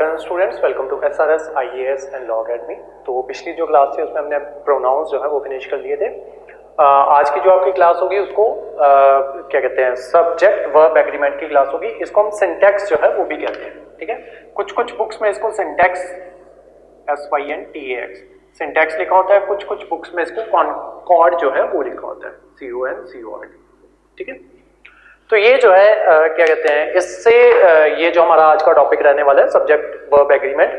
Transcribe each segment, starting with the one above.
Afternoon students, welcome to SRS IAS and law academy. तो पिछली जो क्लास थी उसमें हमने प्रोनाउंस जो है वो फिनिश कर लिए थे। आज की जो आपकी क्लास होगी उसको क्या कहते हैं, सब्जेक्ट वर्ब एग्रीमेंट की क्लास होगी। इसको हम सिंटैक्स जो है वो भी कहते हैं, ठीक है। कुछ बुक्स में इसको सिंटैक्स SYNTAX सिंटैक्स लिखा होता है, कुछ बुक्स में इसको कॉन्कॉर्ड जो है वो लिखा होता है, CONCORD, ठीक है। तो ये जो है क्या कहते हैं, इससे ये जो हमारा आज का टॉपिक रहने वाला है सब्जेक्ट वर्ब एग्रीमेंट,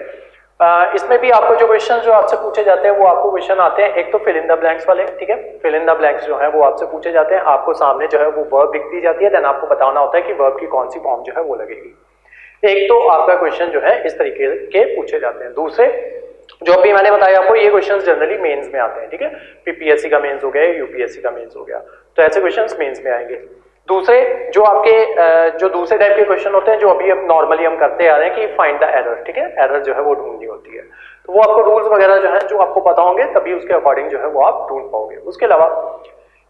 इसमें भी आपको जो क्वेश्चन जो आपसे पूछे जाते हैं वो आपको क्वेश्चन आते हैं। एक तो फिल इन द ब्लैंक्स वाले, ठीक है। फिल इन द ब्लैंक्स जो है वो आपसे पूछे जाते हैं, आपको सामने जो है वो वर्ब लिख दी जाती है, देन आपको बताना होता है कि वर्ब की कौन सी फॉर्म जो है वो लगेगी। एक तो आपका क्वेश्चन जो है इस तरीके के पूछे जाते हैं। दूसरे जो अभी मैंने बताया आपको, ये क्वेश्चंस जनरली मेंस में आते हैं, ठीक है। PPSC का मेंस हो गया, UPSC का मेंस हो गया, तो ऐसे क्वेश्चंस मेंस में आएंगे। दूसरे जो आपके जो दूसरे टाइप के क्वेश्चन होते हैं जो अभी अब नॉर्मली हम करते आ रहे हैं कि फाइंड द एरर, ठीक है। एरर जो है वो ढूंढनी होती है, तो वो आपको रूल्स वगैरह जो है जो आपको पता होंगे तभी उसके अकॉर्डिंग जो है वो आप ढूंढ पाओगे। उसके अलावा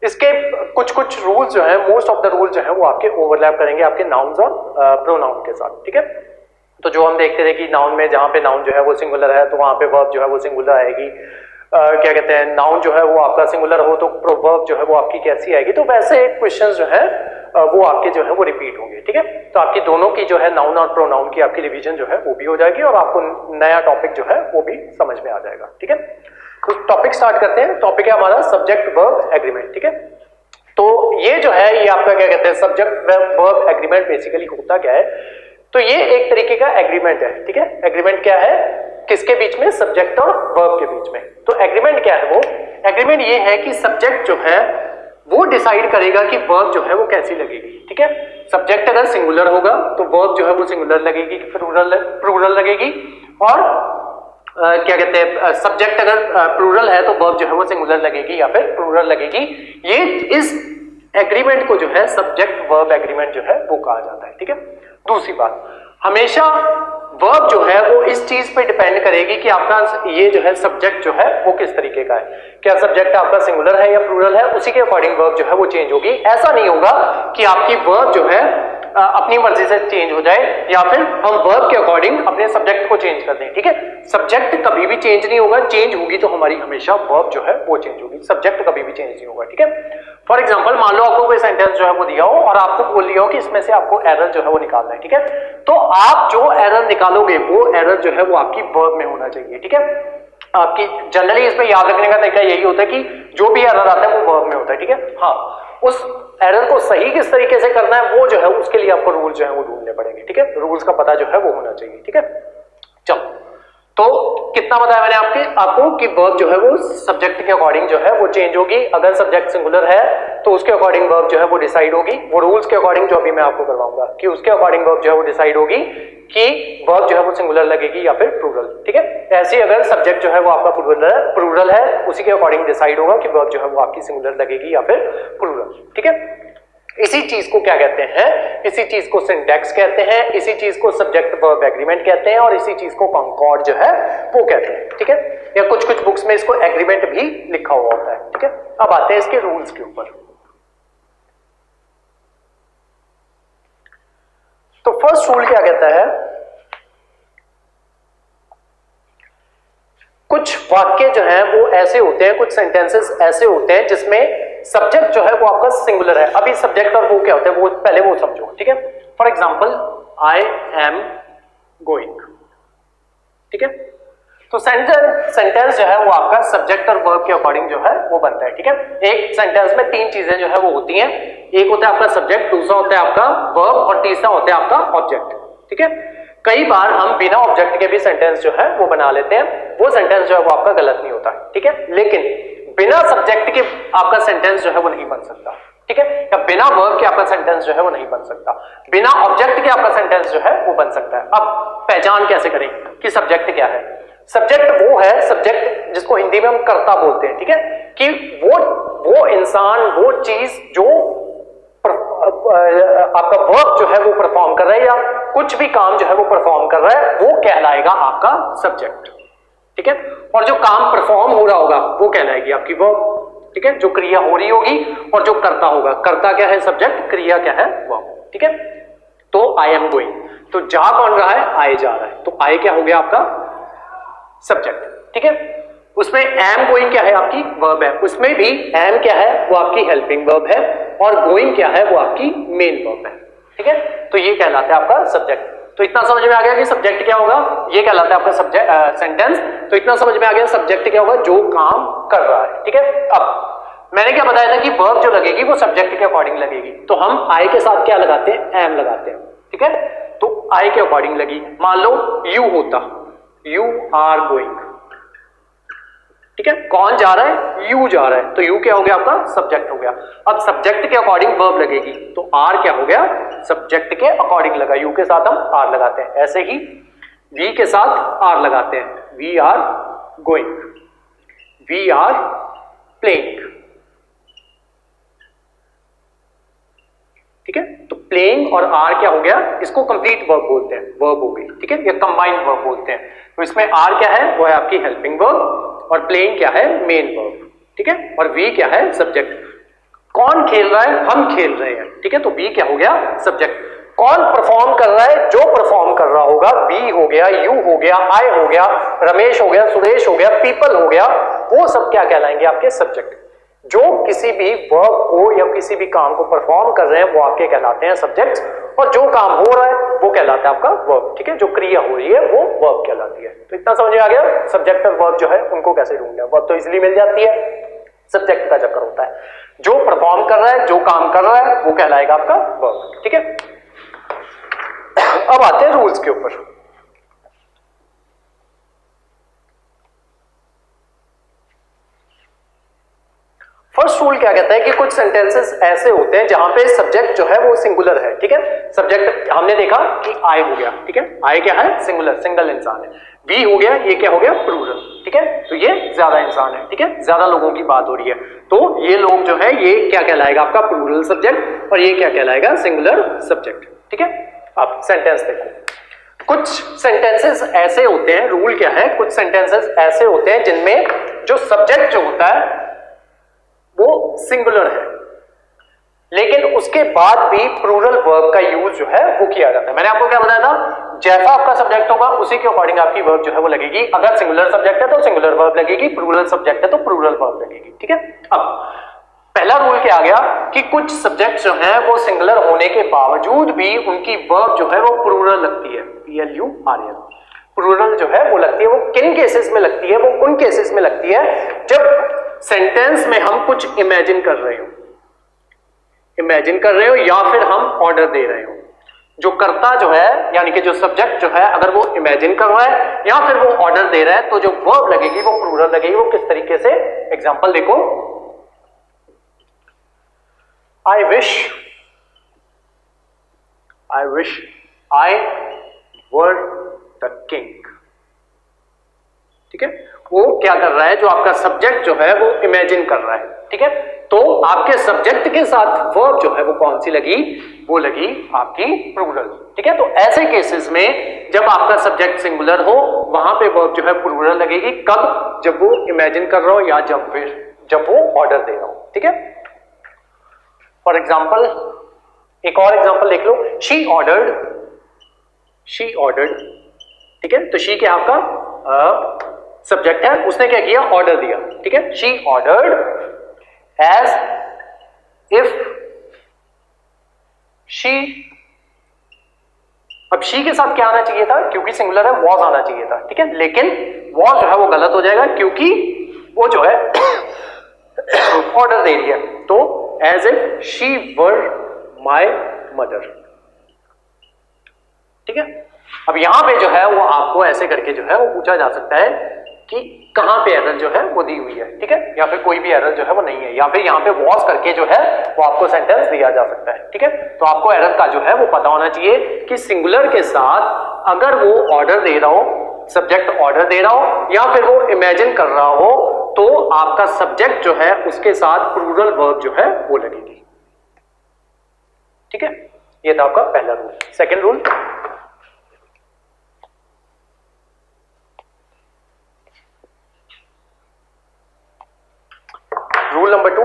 इसके कुछ रूल्स जो है, मोस्ट ऑफ द रूल्स जो है वो आपके ओवरलैप करेंगे आपके नाउन्स और प्रोनाउन के साथ, ठीक है। तो जो हम देखते थे कि नाउन में जहां पे नाउन जो है वो सिंगुलर है तो वहां पे वर्ब जो है वो सिंगुलर आएगी। क्या कहते हैं, नाउन जो है वो आपका सिंगुलर हो तो वर्ब जो है वो आपकी कैसी आएगी। तो वैसे क्वेश्चंस जो है वो आपके जो है वो रिपीट होंगे, ठीक है। तो आपकी दोनों की जो है नाउन और प्रोनाउन की आपकी रिवीजन जो है वो भी हो जाएगी और आपको नया टॉपिक जो है वो भी समझ में आ जाएगा, ठीक है। तो टॉपिक स्टार्ट करते हैं। टॉपिक है हमारा सब्जेक्ट वर्ब एग्रीमेंट, ठीक है। तो ये जो है ये आपका क्या कहते हैं, सब्जेक्ट वर्ब एग्रीमेंट बेसिकली होता क्या है, तो ये एक तरीके का एग्रीमेंट है, ठीक है। एग्रीमेंट क्या है, किसके बीच में, सब्जेक्ट और वर्ब के बीच में। तो एग्रीमेंट क्या है, वो एग्रीमेंट ये है कि सब्जेक्ट जो है वो डिसाइड करेगा कि वर्ब जो है वो कैसी लगेगी, ठीक है। सब्जेक्ट अगर सिंगुलर होगा तो वर्ब जो है वो सिंगुलर लगेगी, प्लूरल लगेगी, और क्या कहते हैं, सब्जेक्ट अगर प्लूरल है तो वर्ब जो है वो सिंगुलर लगेगी या फिर प्लूरल लगेगी। ये इस एग्रीमेंट को जो है सब्जेक्ट वर्ब एग्रीमेंट जो है वो कहा जाता है, ठीक है। दूसरी बात, हमेशा वर्ब जो है वो इस चीज पे डिपेंड करेगी कि आपका ये जो है सब्जेक्ट जो है वो किस तरीके का है। क्या सब्जेक्ट आपका सिंगुलर है या प्लूरल है, उसी के अकॉर्डिंग वर्ब जो है वो चेंज होगी। ऐसा नहीं होगा कि आपकी वर्ब जो है अपनी मर्जी से चेंज हो जाए या फिर हम वर्ब के अकॉर्डिंग अपने सब्जेक्ट को चेंज कर दें, ठीक है। सब्जेक्ट कभी भी चेंज नहीं होगा, चेंज होगी तो हमारी हमेशा वर्ब जो है वो चेंज होगी, सब्जेक्ट कभी भी चेंज नहीं होगा, ठीक है। फॉर एग्जांपल, मान लो आपको कोई सेंटेंस जो है वो दिया हो और आपको बोल दिया हो कि इसमें से आपको एरर जो है वो निकालना है, ठीक है। तो आप जो एरर निकालोगे वो एरर जो है वो आपकी वर्ब में होना चाहिए, ठीक है। आपकी जनरली इसमें याद रखने का तरीका यही होता है कि जो भी एरर आता है वो वर्ब में होता है, ठीक है। हाँ, उस एरर को सही किस तरीके से करना है वो जो है उसके लिए आपको रूल जो है वो ढूंढने पड़ेंगे, ठीक है। रूल्स का पता जो है वो होना चाहिए, ठीक है। चलो, तो कितना बताया मैंने आपको कि वर्ब जो है वो सब्जेक्ट के अकॉर्डिंग जो है वो चेंज होगी। अगर सब्जेक्ट सिंगुलर है तो उसके अकॉर्डिंग वर्ब जो है वो डिसाइड होगी, वो रूल्स के अकॉर्डिंग जो अभी मैं आपको करवाऊंगा कि उसके अकॉर्डिंग वर्ब जो है वो डिसाइड होगी कि वर्ब जो है वो सिंगुलर लगेगी या फिर प्लूरल, ठीक है। ऐसे अगर सब्जेक्ट जो है वो आपका प्लूरल है उसी के अकॉर्डिंग डिसाइड होगा कि वर्ब जो है वो आपकी सिंगुलर लगेगी या फिर प्लूरल, ठीक है। इसी चीज को क्या कहते हैं, इसी चीज को सिंटैक्स कहते हैं, इसी चीज को सब्जेक्ट वर्ब एग्रीमेंट कहते हैं और इसी चीज को कॉन्कॉर्ड जो है वो कहते हैं, ठीक है। या कुछ बुक्स में इसको एग्रीमेंट भी लिखा हुआ होता है, ठीक है। अब आते हैं इसके रूल्स के ऊपर। तो फर्स्ट रूल क्या कहता है, कुछ वाक्य जो है वो ऐसे होते हैं, कुछ सेंटेंसेस ऐसे होते हैं जिसमें सब्जेक्ट जो है वो आपका सिंगुलर है। अभी सब्जेक्ट और वो क्या होता है वो पहले वो समझो, ठीक है। For example, I am going, ठीक है। तो सेंटेंस जो है वो आपका सब्जेक्ट और वर्ब के अकॉर्डिंग जो है वो बनता है, ठीक है। एक सेंटेंस में तीन चीजें जो है वो होती हैं, एक होता है आपका सब्जेक्ट, दूसरा होता है आपका वर्ब और तीसरा होता है आपका ऑब्जेक्ट, ठीक है। कई बार हम बिना ऑब्जेक्ट के भी सेंटेंस जो है वो बना लेते हैं, वो सेंटेंस जो है वो आपका गलत नहीं होता, ठीक है। लेकिन बिना सब्जेक्ट के आपका सेंटेंस जो है वो नहीं बन सकता, ठीक है। या बिना वर्ब के आपका सेंटेंस जो है वो नहीं बन सकता, बिना ऑब्जेक्ट के आपका सेंटेंस जो है वो बन सकता है। अब पहचान कैसे करें कि सब्जेक्ट क्या है। सब्जेक्ट वो है, सब्जेक्ट जिसको हिंदी में हम कर्ता बोलते हैं, ठीक है, कि वो इंसान, वो चीज जो आपका वर्क जो है वो परफॉर्म कर रहा है या कुछ भी काम जो है वो परफॉर्म कर रहा है वो कहलाएगा आपका सब्जेक्ट, ठीक है। और जो काम परफॉर्म हो रहा होगा वो कहलाएगी आपकी वर्ब, ठीक है। जो क्रिया हो रही होगी और जो करता होगा, करता क्या है सब्जेक्ट, क्रिया क्या है वर्ब, ठीक है। तो आई एम गोइंग, तो जा कौन रहा है, आए जा रहा है, तो आए क्या हो गया आपका सब्जेक्ट, ठीक है। उसमें एम गोइंग क्या है, आपकी वर्ब है, उसमें भी एम क्या है, वो आपकी हेल्पिंग वर्ब है, और गोइंग क्या है, वो आपकी मेन वर्ब है, ठीक है। तो ये कहलाता है आपका सब्जेक्ट। तो इतना समझ में आ गया कि सब्जेक्ट क्या होगा, ये कहलाता है आपका सब्जेक्ट सेंटेंस। तो इतना समझ में आ गया सब्जेक्ट क्या होगा, जो काम कर रहा है, ठीक है। अब मैंने क्या बताया था कि वर्ब जो लगेगी वो सब्जेक्ट के अकॉर्डिंग लगेगी, तो हम आई के साथ क्या लगाते हैं, एम लगाते हैं, ठीक है। तो आई के अकॉर्डिंग लगी, मान लो यू होता, यू आर गोइंग, ठीक है। कौन जा रहा है, यू जा रहा है, तो यू क्या हो गया आपका सब्जेक्ट हो गया। अब सब्जेक्ट के अकॉर्डिंग वर्ब लगेगी, तो आर क्या हो गया, सब्जेक्ट के अकॉर्डिंग लगा, यू के साथ हम आर लगाते हैं। ऐसे ही वी के साथ आर लगाते हैं, we are going, we are playing, ठीक है। तो प्लेइंग और आर क्या हो गया, इसको कंप्लीट वर्ब बोलते हैं, वर्ब हो गई, ठीक है, या कंबाइंड वर्ब बोलते हैं। तो इसमें आर क्या है, वो है आपकी हेल्पिंग वर्ब, और प्लेइंग क्या है, मेन वर्ब, ठीक है। और वी क्या है, सब्जेक्ट। कौन खेल रहा है, हम खेल रहे हैं, ठीक है, तो वी क्या हो गया, सब्जेक्ट। कौन परफॉर्म कर रहा है, जो परफॉर्म कर रहा होगा, वी हो गया, यू हो गया, आई हो गया, रमेश हो गया, सुरेश हो गया, पीपल हो गया, वो सब क्या कहलाएंगे, आपके सब्जेक्ट। जो किसी भी वर्ब को या किसी भी काम को परफॉर्म कर रहे हैं वो आपके कहलाते हैं सब्जेक्ट्स, और जो काम हो रहा है वो कहलाता है आपका वर्ब, ठीक है। जो क्रिया हो रही है वो वर्ब कहलाती है। तो इतना समझ में आ गया सब्जेक्ट और वर्ब जो है उनको कैसे ढूंढना है। वर्ब तो इजीली मिल जाती है, सब्जेक्ट का चक्कर होता है, जो परफॉर्म कर रहा है, जो काम कर रहा है वो कहलाएगा आपका वर्ब, ठीक है। अब आते हैं रूल्स के ऊपर। फर्स्ट रूल क्या कहता है कि कुछ सेंटेंसेस ऐसे होते हैं जहां पे सब्जेक्ट जो है वो सिंगुलर है, ठीक है। सब्जेक्ट हमने देखा कि आई हो गया, ठीक है, आई क्या है, सिंगुलर, सिंगल इंसान है। वी हो गया, ये क्या हो गया, प्लूरल, ठीक है, तो ये ज्यादा इंसान है, ठीक है, ज्यादा लोगों की बात हो रही है, तो ये लोग जो है ये क्या कहलाएगा आपका प्लूरल सब्जेक्ट, और ये क्या कहलाएगा सिंगुलर सब्जेक्ट, ठीक है। अब सेंटेंस देखो, कुछ सेंटेंसेस ऐसे होते हैं, रूल क्या है, कुछ सेंटेंसेस ऐसे होते हैं जिनमें जो सब्जेक्ट जो होता है वो सिंगुलर है, लेकिन उसके बाद भी प्लूरल वर्ब का यूज जो है वो किया जाता है। मैंने आपको क्या बताया था, जैसा आपका सब्जेक्ट होगा उसी के अकॉर्डिंग आपकी वर्ब जो है वो लगेगी। अगर सिंगुलर सब्जेक्ट है तो सिंगुलर वर्ब लगेगी, प्लूरल सब्जेक्ट है तो प्लूरल वर्ब लगेगी, ठीक है। अब पहला रूल क्या आ गया कि कुछ सब्जेक्ट जो है वो सिंगुलर होने के बावजूद भी उनकी वर्ब जो है वो प्लूरल लगती है, PLURAL, प्लूरल जो है वो लगती है। वो किन केसेस में लगती है, वो उन केसेस में लगती है जब सेंटेंस में हम कुछ इमेजिन कर रहे हो, या फिर हम ऑर्डर दे रहे हो। जो कर्ता जो है यानी कि जो सब्जेक्ट जो है अगर वो इमेजिन कर रहा है या फिर वो ऑर्डर दे रहा है तो जो वर्ब लगेगी वो प्लूरल लगेगी। वो किस तरीके से, एग्जांपल देखो, I wish I were the king, ठीक है। वो क्या कर रहा है, जो आपका सब्जेक्ट जो है वो इमेजिन कर रहा है, ठीक है। तो आपके सब्जेक्ट के साथ वर्ब जो है वो कौन सी लगी, वो लगी आपकी प्लूरल, ठीक है। तो ऐसे केसेस में जब आपका सब्जेक्ट सिंगुलर हो वहां पे वर्ब जो है प्लूरल लगेगी। कब, जब वो इमेजिन कर रहा हो या जब वो ऑर्डर दे रहा हो, ठीक है। फॉर एग्जाम्पल एक और एग्जाम्पल देख लो, शी ऑर्डर्ड, ठीक है। तो शी क्या आपका सब्जेक्ट है, उसने क्या किया, ऑर्डर दिया, ठीक है। She ordered as if she, अब शी के साथ क्या आना चाहिए था, क्योंकि सिंगुलर है वॉज आना चाहिए था, ठीक है। लेकिन वॉज जो है वो गलत हो जाएगा क्योंकि वो जो है ऑर्डर दे रही है। तो as if she were my mother, ठीक है। अब यहां पे जो है वो आपको ऐसे करके जो है वो पूछा जा सकता है कि कहां पे एरर जो है वो दी हुई है, ठीक है, या फिर कोई भी एरर जो है वो नहीं है, या फिर यहां पे वॉज करके जो है वो आपको सेंटेंस दिया जा सकता है, ठीक है। तो आपको एरर का जो है वो पता होना चाहिए कि सिंगुलर के साथ अगर वो ऑर्डर दे रहा हो, सब्जेक्ट ऑर्डर दे रहा हो या फिर वो इमेजिन कर रहा हो तो आपका सब्जेक्ट जो है उसके साथ प्लूरल वर्ब जो है वो लगेगी, ठीक है। ये था आपका पहला rule. Second rule, rule number 2,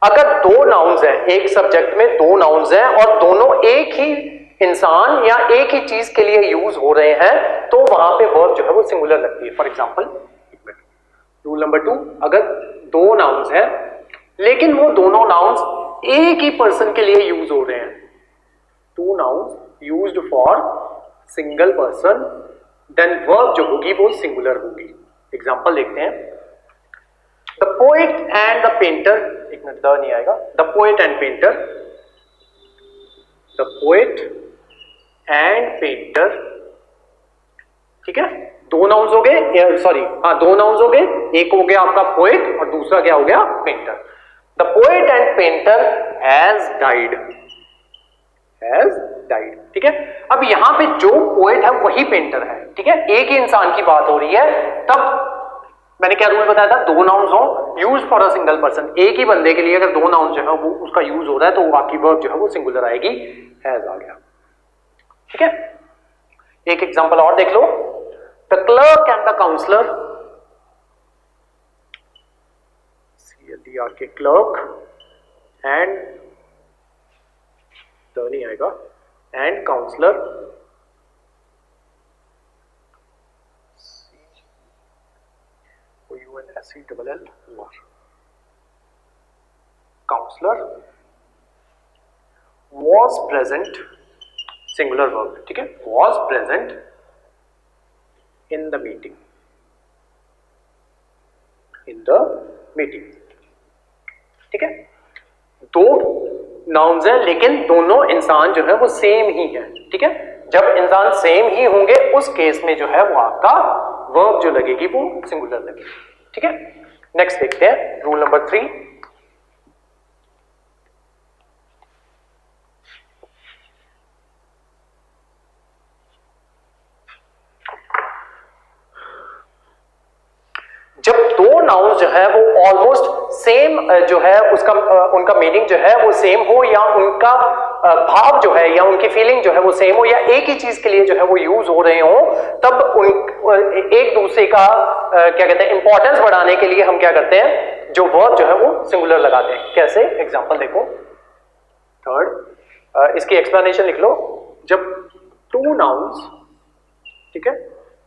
अगर दो नाउन्स हैं, एक सब्जेक्ट में दो नाउन्स हैं और दोनों एक ही इंसान या एक ही चीज के लिए यूज हो रहे हैं तो वहां पे वर्ब जो है वो सिंगुलर लगती है। फॉर एग्जांपल रूल नंबर 2, अगर दो नाउन्स हैं लेकिन वो दोनों नाउन्स एक ही पर्सन के लिए यूज हो रहे हैं, two nouns used for single person, then verb जो होगी वो सिंगुलर होगी। एग्जांपल देखते हैं, the poet and the painter, एक मिनट द नहीं आएगा, the poet and painter, the poet and painter, ठीक है, दो नाउन्स हो गए, सॉरी हाँ दो नाउन्स हो गए, एक हो गया आपका पोएट और दूसरा क्या हो गया painter. The poet and painter has died, has died, ठीक है। अब यहां पे जो पोएट है वही पेंटर है, ठीक है, एक ही इंसान की बात हो रही है। तब मैंने क्या रूल बताया था, दो नाउन्स हो use for a single person, एक ही बंदे के लिए अगर दो नाउन्स जो है वो उसका यूज हो रहा है तो वो आपकी वर्ब जो है वो सिंगुलर आएगी, हैज आ गया, ठीक है। एक एग्जांपल और देख लो, the clerk and the counsellor, CLER के क्लर्क एंड द नहीं आएगा, and counsellor, UNSELL, counsellor was present, singular verb, ठीक है, was present in the meeting, in the meeting, ठीक है। दो नाउन्स हैं लेकिन दोनों इंसान जो है वो सेम ही है, ठीक है। जब इंसान सेम ही होंगे उस केस में जो है वो आपका वर्ब जो लगेगी वो सिंगुलर लगेगी, ठीक है। नेक्स्ट देखते हैं रूल नंबर 3, जब दो नाउन्स जो है वो ऑलमोस्ट सेम जो है उसका उनका मीनिंग जो है वो सेम हो, या उनका भाव जो है या उनकी फीलिंग जो है वो सेम हो, या एक ही चीज के लिए जो है वो यूज हो रहे हो, तब उन एक दूसरे का क्या कहते हैं इंपॉर्टेंस बढ़ाने के लिए हम क्या करते हैं, जो वर्ब जो है वो सिंगुलर लगाते हैं। कैसे, एग्जांपल देखो, थर्ड, इसकी एक्सप्लेनेशन लिख लो, जब टू नाउन्स, ठीक है,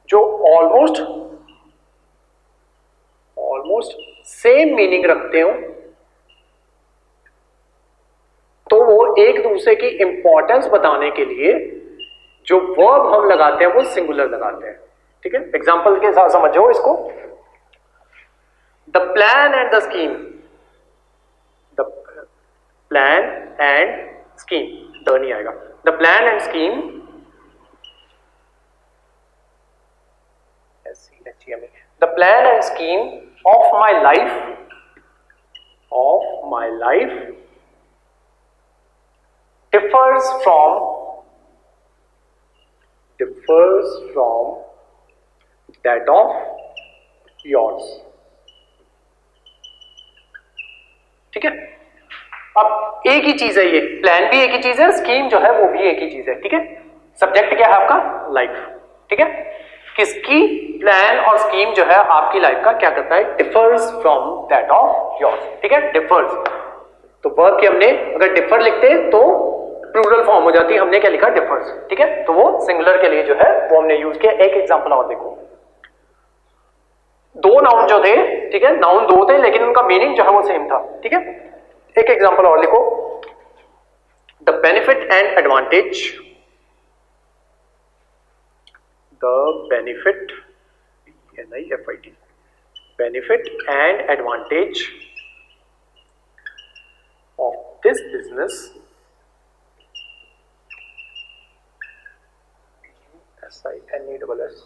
जो ऑलमोस्ट सेम मीनिंग रखते हो तो वो एक दूसरे की इंपॉर्टेंस बताने के लिए जो वर्ब हम लगाते हैं वो सिंगुलर लगाते हैं, ठीक है। एग्जांपल के साथ समझो इसको, the plan and the scheme, the plan and scheme, the नहीं आएगा, the plan and scheme, the plan and scheme of my life differs from that of yours, ठीक है। अब एक ही चीज है, ये प्लान भी एक ही चीज है, स्कीम जो है वो भी एक ही चीज है, ठीक है। सब्जेक्ट क्या है आपका, लाइफ, ठीक है। किसकी, प्लान और स्कीम जो है आपकी लाइफ का क्या करता है, differs from that of yours, ठीक है, डिफर्स। तो वर्ब की हमने अगर डिफर लिखते तो प्लूरल फॉर्म हो जाती है, हमने क्या लिखा, डिफर्स, ठीक है। तो वो सिंगुलर के लिए जो है वो हमने यूज किया। एक एग्जांपल और देखो, दो नाउन जो थे, ठीक है, नाउन दो थे लेकिन उनका मीनिंग जो है वो सेम था, ठीक है। एक एग्जांपल और लिखो, the benefit and advantage, the benefit, BENIFIT, benefit and advantage of this business, SINESS,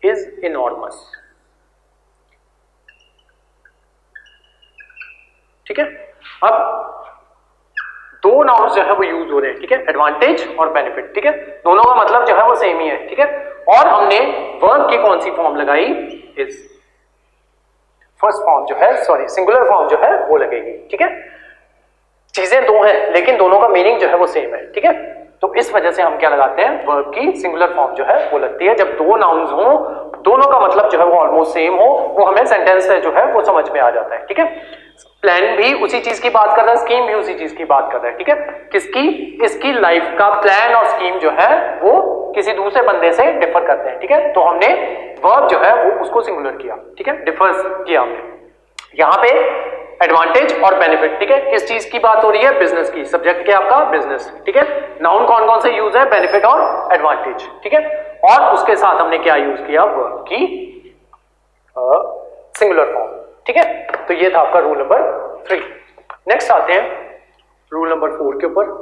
is enormous, ठीक है। अब दो नाउन्स जो है वो यूज हो रहे हैं, ठीक है, एडवांटेज और बेनिफिट, ठीक है, दोनों का मतलब जो है वो सेम ही है, ठीक है। और हमने वर्ब की कौन सी फॉर्म लगाई, इज फर्स्ट फॉर्म जो है, सॉरी सिंगुलर फॉर्म जो है वो लगेगी, ठीक है। चीजें दो हैं लेकिन दोनों का मीनिंग जो है वो सेम है, ठीक है। तो इस वजह से हम क्या लगाते हैं, वर्ब की सिंगुलर फॉर्म जो है वो लगती है जब दो नाउन्स हो, दोनों का मतलब जो है वो ऑलमोस्ट सेम हो, वो हमें सेंटेंस से जो है वो समझ में आ जाता है, ठीक है। प्लान भी उसी चीज की बात कर रहा है, स्कीम भी उसी चीज की बात कर रहा है, ठीक है। किसकी? इसकी लाइफ का प्लान और स्कीम जो है वो किसी दूसरे बंदे से डिफर करते हैं, ठीक है। तो हमने वर्ब जो है वो उसको सिंगुलर किया, ठीक है, डिफर्स किया हमने। यहां पे एडवांटेज और बेनिफिट, ठीक है, किस चीज की बात हो रही है? बिजनेस की। सब्जेक्ट क्या आपका? बिजनेस, ठीक है। नाउन कौन कौन से यूज है? बेनिफिट और एडवांटेज, ठीक है। और उसके साथ हमने क्या यूज किया? वर्ब की सिंगुलर फॉर्म, ठीक है। तो ये था आपका रूल नंबर 3। नेक्स्ट आते हैं रूल नंबर 4 के ऊपर।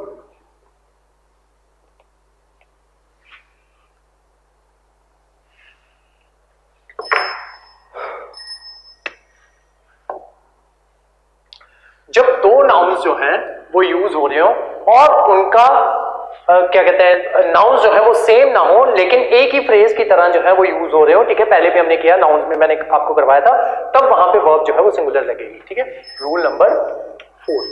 जब दो नाउन्स जो हैं वो यूज हो रहे हो और उनका क्या कहते हैं, नाउन्स जो है वो सेम ना हो लेकिन एक ही फ्रेज की तरह जो है वो यूज हो रहे हो, ठीक है। पहले भी हमने किया, नाउन्स में मैंने आपको करवाया था, तब वहां पे वर्ब जो है वो सिंगुलर लगेगी, ठीक है। Rule number 4।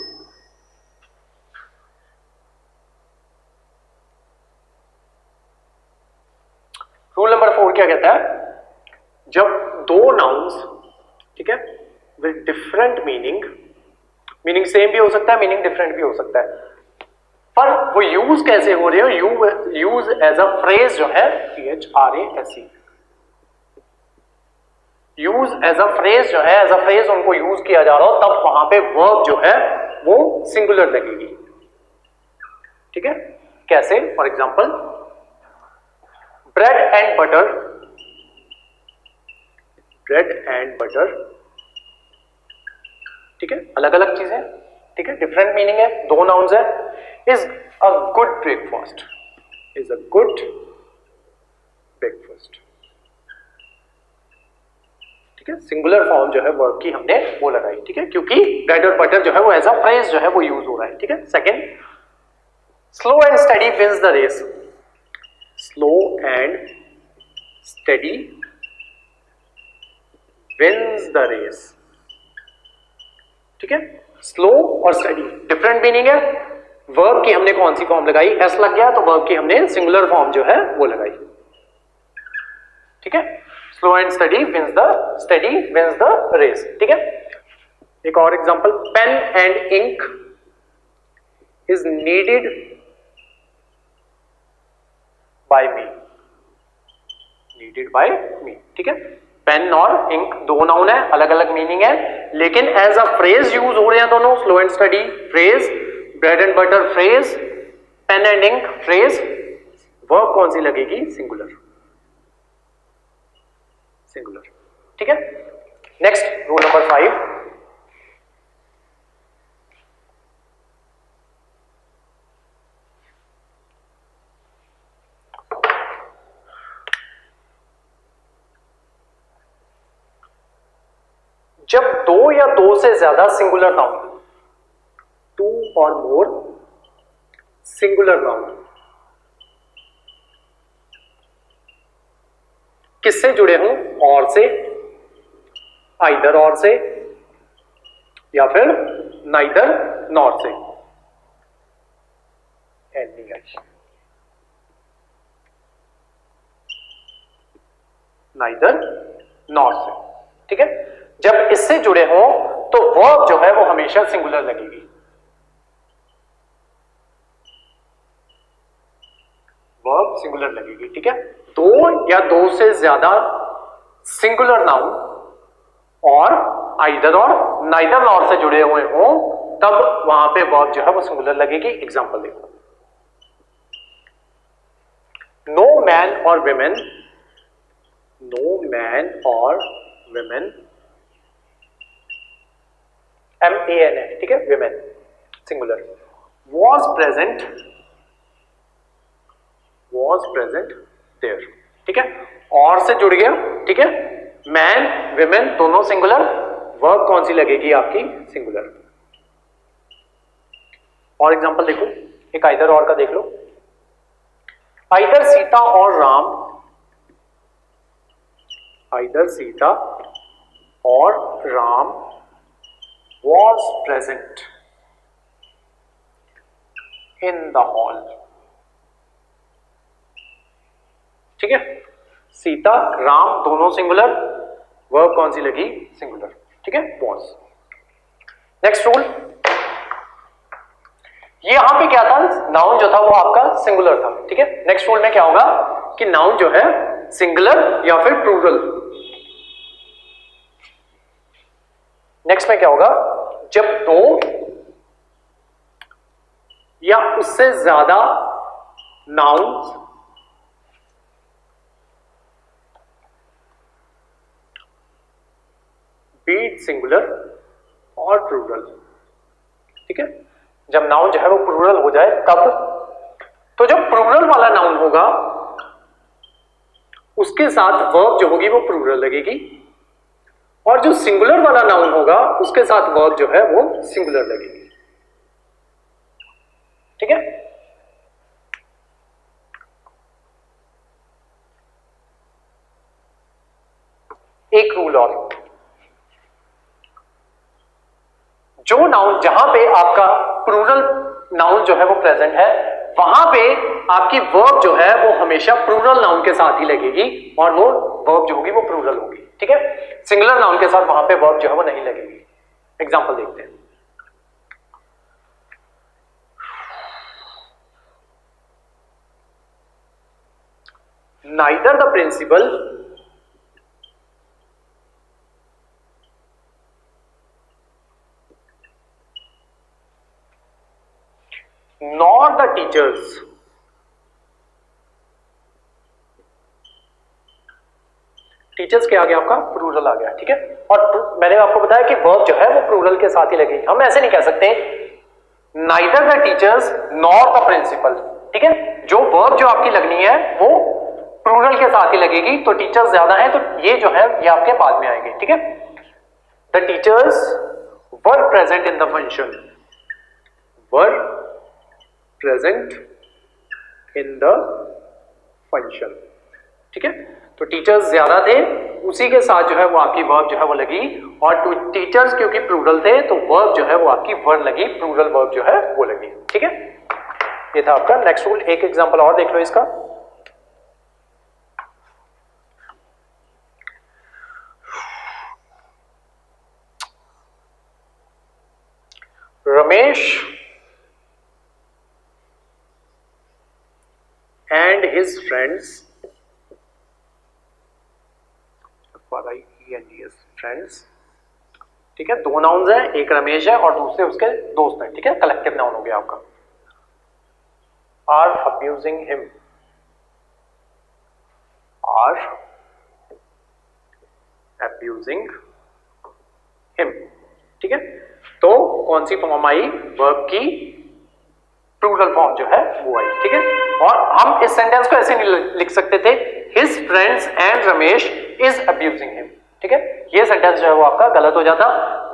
रूल नंबर 4 क्या कहता है? जब दो नाउन्स, ठीक है, with different meaning, meaning same भी हो सकता है, मीनिंग डिफरेंट भी हो सकता है, पर वो यूज कैसे हो रहे हो? यूज एज अ फ्रेज जो है, PHRASE, use as a phrase जो है, एज अ फ्रेज उनको यूज किया जा रहा हो, तब वहां पे वर्ब जो है वो सिंगुलर लगेगी, ठीक है। कैसे? For example, bread and butter, bread and butter, ठीक है, अलग अलग चीजें, ठीक है, डिफरेंट मीनिंग है, दो नाउन्स है। Is a good breakfast, is a good breakfast, ठीक है। सिंगुलर फॉर्म जो है वर्ब की हमने वो लगाई, ठीक है, क्योंकि ब्रेड और बटर जो है वो एज अ फ्रेज जो है वो यूज हो रहा है, ठीक है। Second, slow and steady wins the race, slow and steady wins the race, ठीक है। स्लो और स्टडी डिफरेंट मीनिंग है, वर्ब की हमने कौन सी फॉर्म लगाई? एस लग गया, तो वर्ब की हमने सिंगुलर फॉर्म जो है वो लगाई, ठीक है। Slow and steady wins the race, ठीक है। एक और example, pen and ink is needed by me, needed by me, ठीक है। पेन और इंक दो नाउन है, अलग अलग मीनिंग है, लेकिन एज अ फ्रेज यूज हो रहे हैं दोनों। Slow and steady phrase, bread and butter phrase, pen and ink phrase, verb कौन सी लगेगी? सिंगुलर, सिंगुलर, ठीक है। Next rule number 5। जब दो या दो से ज्यादा सिंगुलर नाउन, टू और मोर सिंगुलर नाउन किससे जुड़े हों? और से, आइदर और से, या फिर नाइदर नॉर से, नाइदर नॉर से, ठीक है। जब इससे जुड़े हों तो वर्ब जो है वो हमेशा सिंगुलर लगेगी, वर्ब सिंगुलर लगेगी, ठीक है। दो या दो से ज्यादा सिंगुलर नाउन और आइदर और नाइदर नॉर से जुड़े हुए हों तब वहां पे वर्ब जो है वो सिंगुलर लगेगी। एग्जांपल देखो, नो मैन और विमेन, नो मैन और विमेन, MAN है, ठीक है, women singular, was present there, ठीक है, और से जुड़ गया, ठीक है। मैन विमेन दोनों सिंगुलर, वर्ब कौन सी लगेगी आपकी? सिंगुलर। और एग्जांपल देखो, एक आइदर और का देख लो, आइदर सीता और राम, आइदर सीता और Ram was present in the hall, ठीक है। सीता राम दोनों सिंगुलर, वर्ब कौन सी लगी? सिंगुलर, ठीक है, was। नेक्स्ट रूल, ये यहां पे क्या था, नाउन जो था वो आपका सिंगुलर था, ठीक है। नेक्स्ट रूल में क्या होगा कि नाउन जो है सिंगुलर या फिर प्लूरल। नेक्स्ट में क्या होगा, जब दो या उससे ज्यादा नाउन्स बी सिंगुलर और प्लूरल, ठीक है। जब नाउन जो है वो प्लूरल हो जाए तब, तो जब प्लूरल वाला नाउन होगा उसके साथ वर्ब जो होगी वो प्लूरल लगेगी, और जो सिंगुलर वाला नाउन होगा उसके साथ वर्ब जो है वो सिंगुलर लगेगी, ठीक है। एक रूल और, जो नाउन जहां पे आपका प्लूरल नाउन जो है वो प्रेजेंट है, वहां पे आपकी वर्ब जो है वो हमेशा प्लूरल नाउन के साथ ही लगेगी, और वो वर्ब जो होगी वो प्लूरल होगी, ठीक है। सिंगुलर नाउन के साथ वहां पे वर्ब जो है वो नहीं लगेगी। एग्जांपल देखते हैं, neither the principal nor the teachers teachers क्या आ गया आपका, प्लूरल आ गया, ठीक है। और मैंने आपको बताया कि वर्ब जो है वो प्लूरल के साथ ही लगेगी। हम ऐसे नहीं कह सकते neither the teachers nor the principal, ठीक है। जो वर्ब जो आपकी लगनी है वो प्लूरल के साथ ही लगेगी, तो टीचर्स ज्यादा है तो ये जो है ये आपके बाद में आएंगे, ठीक है। The teachers were present in the function, were present in the function, ठीक है। तो टीचर्स ज्यादा थे, उसी के साथ जो है वो आपकी वर्ब जो है वो लगी, और टीचर्स क्योंकि प्लूरल थे तो वर्ब जो है वो आपकी वर लगी, प्लूरल वर्ब जो है वो लगी, ठीक है। ये था आपका नेक्स्ट रूल। एक एग्जांपल और देख लो इसका, Ramesh and his friends, friends, ठीक है। दो नाउन्स हैं, एक रमेश है और दूसरे उसके दोस्त हैं, ठीक है। कलेक्टिव नाउन हो गया आपका। Are abusing him, are abusing him, ठीक है। तो कौन सी फॉर्म आई, वर्ब की प्लूरल फॉर्म जो है वो आई, ठीक है। और हम इस सेंटेंस को ऐसे नहीं लिख सकते थे, his friends and Ramesh is abusing him, ठीक है। ये सेंटेंस जो है वो आपका गलत हो जाता।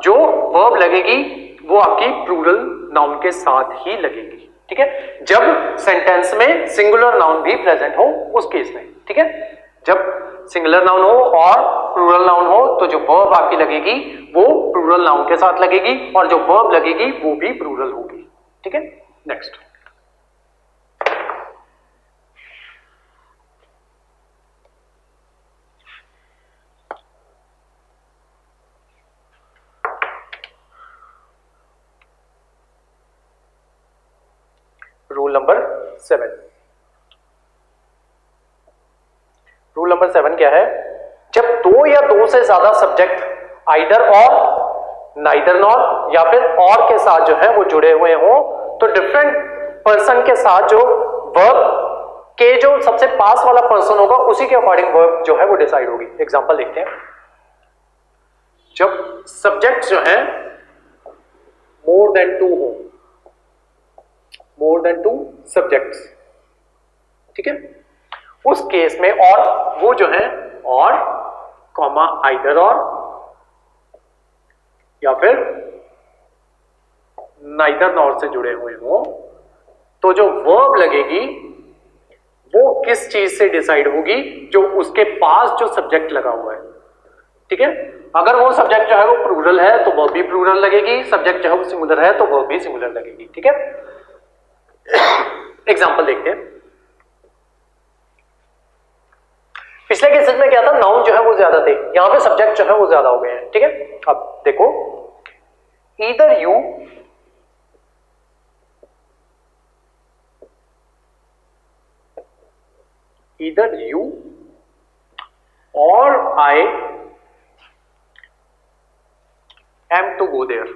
जो वर्ब लगेगी वो आपकी प्लूरल नाउन के साथ ही लगेगी, ठीक है। जब सेंटेंस में सिंगुलर नाउन भी प्रेजेंट हो उस केस में, ठीक है। जब सिंगुलर नाउन हो और प्लूरल नाउन हो तो जो वर्ब आपकी लगेगी वो प्लूरल नाउन के साथ लगेगी, और जो वर्ब लगेगी वो भी प्लूरल होगी, ठीक है। Next, rule number 7। Rule number 7 क्या है, जब दो या दो से ज्यादा सब्जेक्ट आइदर और, नाइदर नॉर या फिर और के साथ जो है वो जुड़े हुए हो, तो डिफरेंट पर्सन के साथ जो वर्ब के जो सबसे पास वाला पर्सन होगा उसी के अकॉर्डिंग वर्ब जो है वो डिसाइड होगी। एग्जांपल देखते हैं, जब सब्जेक्ट जो है मोर देन टू हो, मोर देन टू सब्जेक्ट्स, ठीक है, उस केस में और वो जो है और कॉमा आइदर और या फिर नाइदर नॉर से जुड़े हुए हो, तो जो वर्ब लगेगी वो किस चीज से डिसाइड होगी, जो उसके पास जो सब्जेक्ट लगा हुआ है, ठीक है। अगर वो सब्जेक्ट जो है वो प्लूरल है तो वर्ब भी प्लूरल लगेगी, सब्जेक्ट जो है वो सिंगुलर है तो वर्ब भी सिंगुलर लगेगी, ठीक है। एग्जांपल देखते हैं, पिछले केसेस में क्या था, नाउन जो है वो ज्यादा थे, यहां पे सब्जेक्ट जो है वो ज्यादा हो गए हैं, ठीक है। अब देखो, ईदर यू और I am to go there.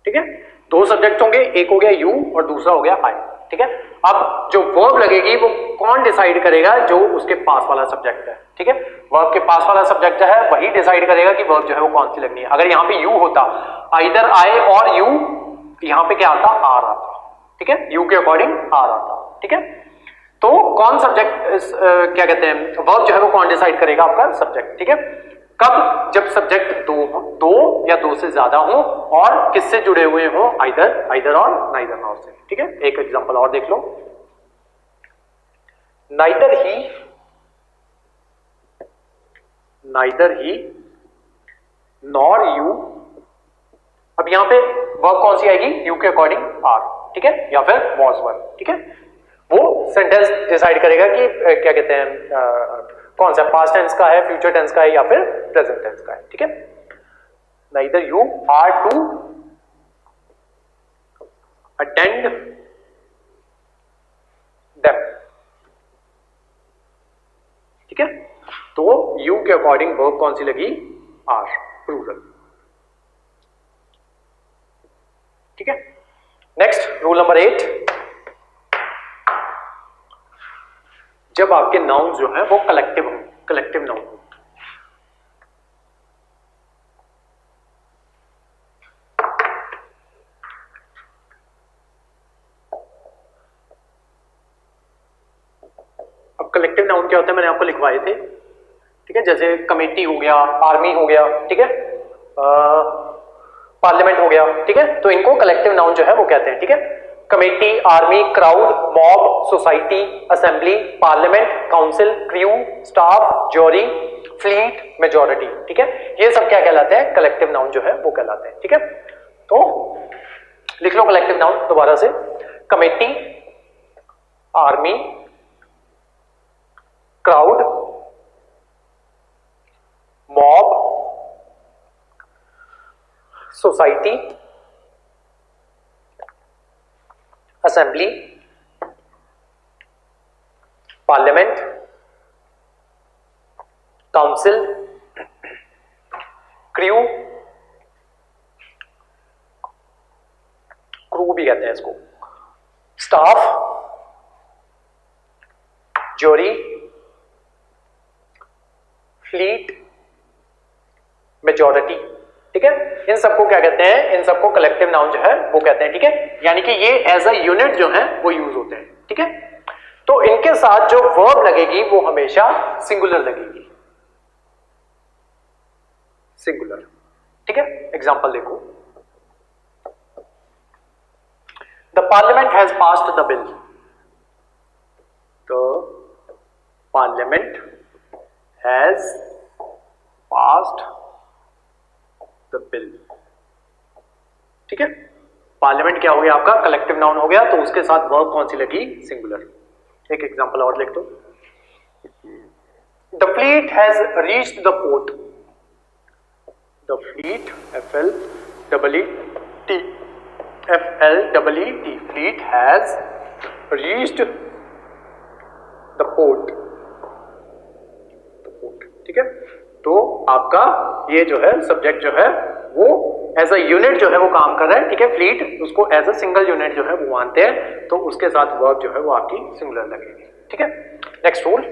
ठीक है, दो सब्जेक्ट होंगे, एक हो गया यू और दूसरा हो गया आई। ठीक है, अब जो वर्ब लगेगी वो कौन डिसाइड करेगा? जो उसके पास वाला सब्जेक्ट है। ठीक है, वर्ब के पास वाला सब्जेक्ट है वही डिसाइड करेगा कि वर्ब जो है वो कौन सी लगनी है। अगर यहां पे यू होता, आइदर आई और यू, यहां पे क्या आता? आर आता। ठीक है, यू के अकॉर्डिंग आर आता। ठीक है, तो कौन सब्जेक्ट क्या कहते हैं, वर्ब जो है वो कौन डिसाइड करेगा? आपका सब्जेक्ट। ठीक है, कब? जब सब्जेक्ट दो या दो से ज्यादा हो और किससे जुड़े हुए हो? आइदर और नाइदर नॉर से। ठीक है, एक एग्जांपल और देख लो, नाइदर ही नॉर यू। अब यहां पे वर्ब कौन सी आएगी? यू के अकॉर्डिंग आर। ठीक है, या फिर वॉज वर्ब। ठीक है, वो सेंटेंस डिसाइड करेगा कि क्या कहते हैं, कौन सा पास्ट टेंस का है, फ्यूचर टेंस का है या फिर प्रेजेंट टेंस का है। ठीक है, neither you are to attend them. ठीक है, तो यू के अकॉर्डिंग वर्ब कौन सी लगी? Are, plural. ठीक है, नेक्स्ट रूल नंबर 8, जब आपके नाउन जो है वो कलेक्टिव हो, कलेक्टिव नाउन हो। अब कलेक्टिव नाउन क्या होता है मैंने आपको लिखवाए थे। ठीक है, जैसे कमेटी हो गया, आर्मी हो गया, ठीक है, पार्लियामेंट हो गया। ठीक है, तो इनको कलेक्टिव नाउन जो है वो कहते हैं। ठीक है, committee, army, crowd, mob, society, assembly, parliament, council, crew, staff, जॉरी, fleet, majority. ठीक है, ये सब क्या कहलाते हैं? कलेक्टिव नाउन जो है वो कहलाते हैं। ठीक है, तो लिख लो कलेक्टिव नाउन दोबारा से, committee, army, crowd, mob, society, assembly, parliament, council, crew, crew भी कहते हैं इसको, स्टाफ, जूरी, फ्लीट, मेजॉरिटी। ठीक है, इन सबको क्या कहते हैं? इन सबको कलेक्टिव नाउन जो है वो कहते हैं। ठीक है, यानी कि ये एज अ यूनिट जो है वो यूज होते हैं। ठीक है, तो इनके साथ जो वर्ब लगेगी वो हमेशा सिंगुलर लगेगी, सिंगुलर। ठीक है, एग्जांपल देखो, the parliament has passed the bill. तो parliament has passed the bill. ठीक है, पार्लियामेंट क्या हो गया आपका? कलेक्टिव नाउन हो गया, तो उसके साथ वर्ब कौन सी लगी? सिंगुलर। एक एग्जांपल और लिख दो, the fleet has reached the port. The fleet, FLEET, fleet has reached the port. ठीक है, तो आपका ये जो है सब्जेक्ट जो है वो एज अ यूनिट जो है वो काम कर रहा है। ठीक है, फ्लीट उसको एज अ सिंगल यूनिट जो है वो मानते हैं, तो उसके साथ वर्ब जो है वो आपकी सिंगुलर लगेगी। ठीक है, next rule,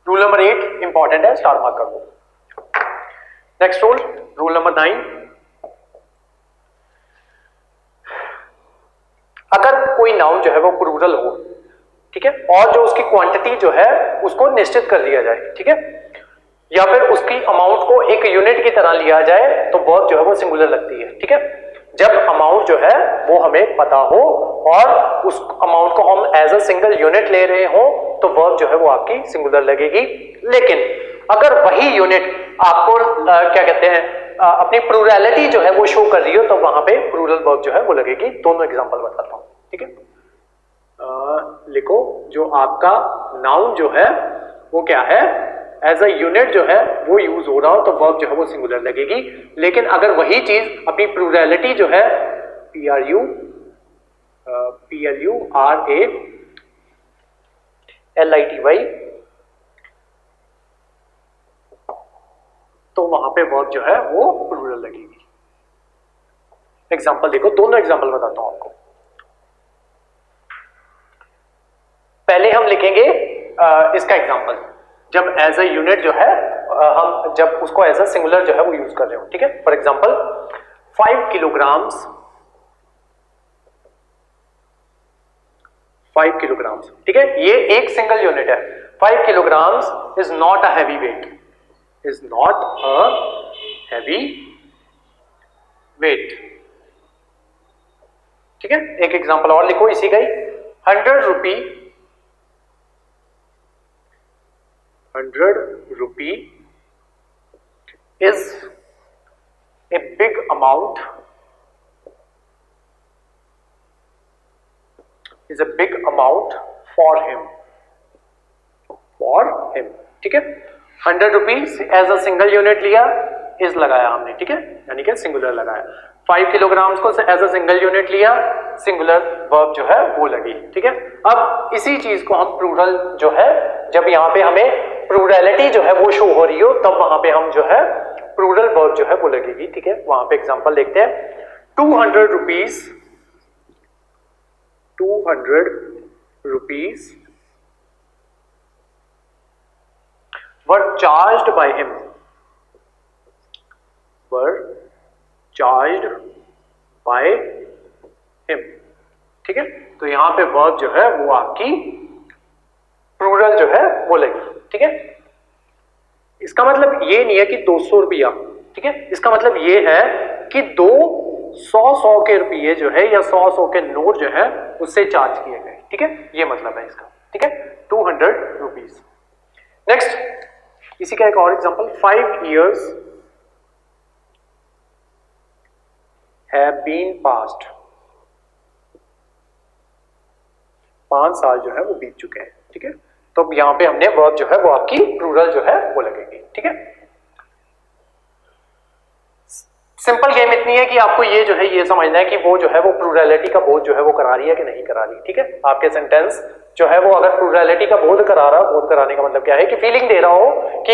rule number 8 important है, स्टार मार्क कर दो। नेक्स्ट रूल नंबर 9, अगर कोई नाउन जो है वो प्लूरल हो, ठीक है, और जो उसकी क्वांटिटी जो है उसको निश्चित कर दिया जाए, ठीक है, या फिर उसकी अमाउंट को एक यूनिट की तरह लिया जाए, तो वर्ब जो है वो सिंगुलर लगती है। ठीक है, जब अमाउंट जो है वो हमें पता हो और उस अमाउंट को हम एज अ सिंगल यूनिट ले रहे हो, तो वर्ब जो है वो आपकी सिंगुलर लगेगी। लेकिन अगर वही यूनिट आपको क्या कहते हैं अपनी प्लूरैलिटी जो है वो शो कर रही हो, तो वहां पे प्लूरल वर्ब जो है वो लगेगी। दोनों एग्जांपल बताता हूं। ठीक है, लिखो जो आपका नाउन जो है वो क्या है, एज अ यूनिट जो है वो यूज हो रहा हो तो वर्ब जो है वो सिंगुलर लगेगी। लेकिन अगर वही चीज अपनी प्लूरैलिटी जो है PRURALITY, तो वहां पे वर्ब जो है वो प्लूरल लगेगी। एग्जांपल देखो, दोनों एग्जांपल बताता हूं आपको। पहले हम लिखेंगे इसका एग्जांपल, जब एज अ यूनिट जो है हम जब उसको एज अ सिंगुलर जो है वो यूज कर रहे हो, ठीक है। फॉर एग्जांपल 5 किलोग्राम्स, 5 किलोग्राम्स, ठीक है, ये एक सिंगल यूनिट है। 5 kilograms is not a heavy weight, is not a heavy weight, ठीक है। एक एग्जांपल और लिखो इसी का ही, 100 रुपी is a big amount, is a big amount for him, ठीक है। 100 rupees as a single unit लिया, इज लगाया हमने, ठीक है, यानी कि सिंगुलर लगाया। 5 किलोग्राम्स को एज अ सिंगल यूनिट लिया, सिंगुलर वर्ब जो है वो लगी, ठीक है। अब इसी चीज को हम प्लूरल जो है, जब यहाँ पे हमें प्लूरैलिटी जो है वो शो हो रही हो तब वहां पे हम जो है प्लूरल वर्ब जो है वो लगेगी, ठीक है। वहां पे एग्जांपल देखते हैं, 200 rupees were charged by him, ठीक है। तो यहां पे वर्ब जो है वो आपकी प्लूरल जो है वो लगी, ठीक है। इसका मतलब ये नहीं है कि 200 रुपया, ठीक है, इसका मतलब ये है कि 100 के रुपये जो है या 100 के नोट जो है उससे चार्ज किए गए, ठीक है, ये मतलब है इसका, ठीक है। 200 रुपीज। नेक्स्ट इसी का एक और example, 5 years have been passed, 5 साल जो है वो बीत चुके हैं, ठीक है। तो यहां पे हमने वर्ब जो है वो आपकी प्लूरल जो है वो लगेगी, ठीक है। सिंपल गेम इतनी है कि आपको ये जो है ये समझना है कि वो जो है वो प्लूरैलिटी का बोध जो है वो करा रही है कि नहीं करा रही, ठीक है। आपके सेंटेंस जो है वो अगर प्लूरैलिटी का बोध करा रहा, बोध कराने का मतलब क्या है कि फीलिंग दे रहा हो कि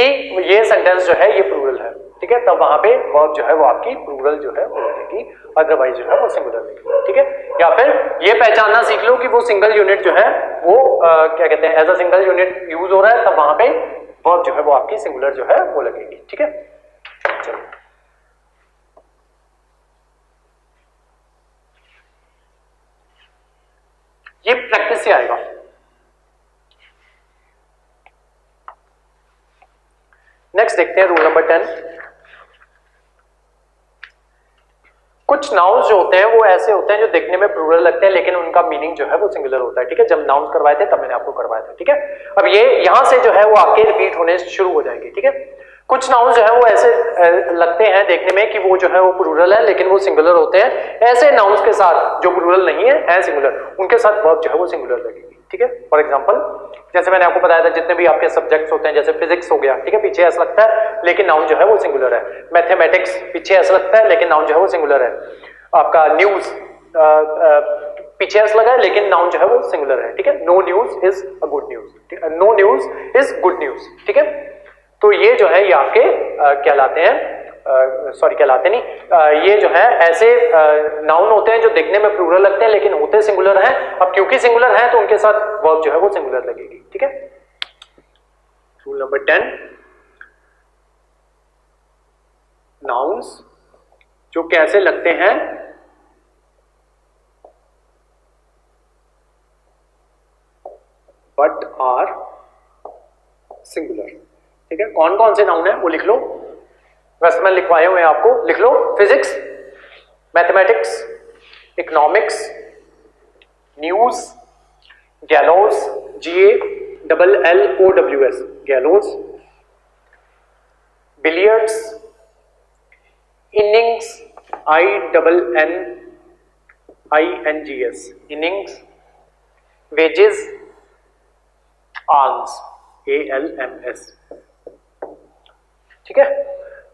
ये सेंटेंस जो है ये प्लूरल है, ठीक है, तब वहां पे वर्ब जो है वो आपकी प्लूरल जो है वो लगेगी, अदरवाइज जो है वो सिंगुलर लगेगी, ठीक है। या फिर ये पहचानना सीख लो कि वो सिंगल यूनिट जो है वो क्या कहते हैं, as a single unit use हो रहा है, तब वहां पे वर्ब जो है वो आपकी सिंगुलर जो है वो लगेगी, ठीक है। चलो ये प्रैक्टिस से आएगा। नेक्स्ट देखते हैं रूल नंबर 10। कुछ नाउन्स जो होते हैं वो ऐसे होते हैं जो देखने में प्लूरल लगते हैं लेकिन उनका मीनिंग जो है वो सिंगुलर होता है, ठीक है। जब नाउन्स करवाए थे तब मैंने आपको करवाया था, ठीक है। अब ये यहां से जो है वो आपके रिपीट होने शुरू हो जाएंगे, ठीक है। कुछ नाउन्स जो है वो ऐसे लगते हैं देखने में कि वो जो है वो प्लूरल है लेकिन वो सिंगुलर होते हैं। ऐसे नाउन्स के साथ जो प्लूरल नहीं है सिंगुलर, उनके साथ वर्ब जो है वो सिंगुलर लगेगी, ठीक है। फॉर एग्जांपल जैसे मैंने आपको बताया था जितने भी आपके सब्जेक्ट्स होते हैं, जैसे फिजिक्स हो गया, ठीक है, पीछे एस लगता है लेकिन नाउन जो है वो सिंगुलर है। मैथमेटिक्स पीछे एस लगता है लेकिन नाउन जो है वो सिंगुलर है। आपका न्यूज पीछे एस लगा है लेकिन नाउन जो है वो सिंगुलर है, ठीक है। No news is a good news, no news is good news, ठीक है। तो ये जो है ये आपके कहलाते हैं, सॉरी कहलाते नहीं, ये जो है ऐसे नाउन होते हैं जो देखने में प्लूरल लगते हैं लेकिन होते सिंगुलर हैं। अब क्योंकि सिंगुलर हैं तो उनके साथ वर्ब जो है वो सिंगुलर लगेगी, ठीक है। रूल नंबर 10, नाउन्स जो कैसे लगते हैं बट आर सिंगुलर, ठीक है। कौन कौन से नाउन है वो लिख लो, वैसे मैं लिखवाए हुए हैं आपको, लिख लो। Physics, mathematics, economics, news, gallows, GALLOWS gallows, billiards, innings, INNINGS innings, wages, arms, ALMS, ठीक है।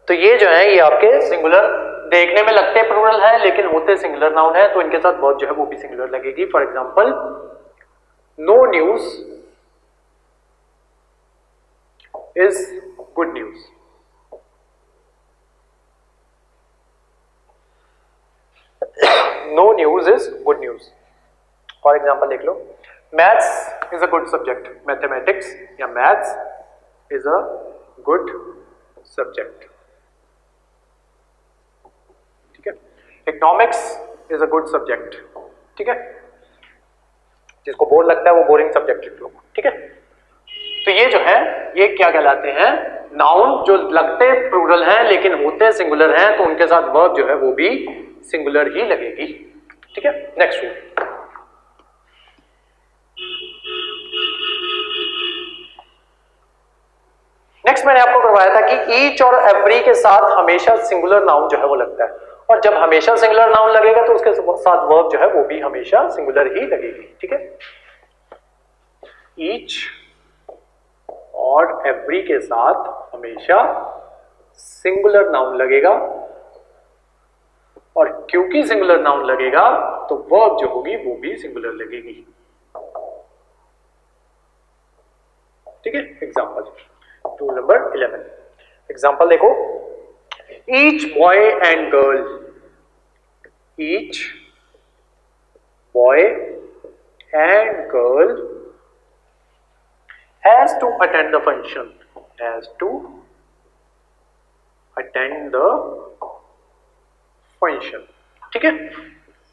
तो ये जो है ये आपके सिंगुलर देखने में लगते प्लूरल है लेकिन होते सिंगुलर नाउन है, तो इनके साथ वर्ब जो है वो भी सिंगुलर लगेगी। For example no news is good news, no news is good news. For example देख लो, maths is a good subject, mathematics या maths is a good subject, ठीक है। Economics is a good subject, ठीक है। जिसको bore लगता है वो बोरिंग सब्जेक्ट लिख लो, ठीक है। तो ये जो है ये क्या कहलाते हैं, नाउन जो लगते प्लूरल हैं लेकिन होते सिंगुलर हैं, तो उनके साथ वर्ब जो है वो भी सिंगुलर ही लगेगी, ठीक है। नेक्स्ट रूल, नेक्स्ट मैंने आपको करवाया था कि ईच और एवरी के साथ हमेशा सिंगुलर नाउन जो है वो लगता है, और जब हमेशा सिंगुलर नाउन लगेगा तो उसके साथ वर्ब जो है वो भी हमेशा सिंगुलर ही लगेगी, ठीक है। ईच और एवरी के साथ हमेशा सिंगुलर नाउन लगेगा, और क्योंकि सिंगुलर नाउन लगेगा तो वर्ब जो होगी वो भी सिंगुलर लगेगी, ठीक है। एग्जांपल रूल नंबर 11, एग्जांपल देखो, each boy and girl, each boy and girl has to attend the function, has to attend the function, ठीक है।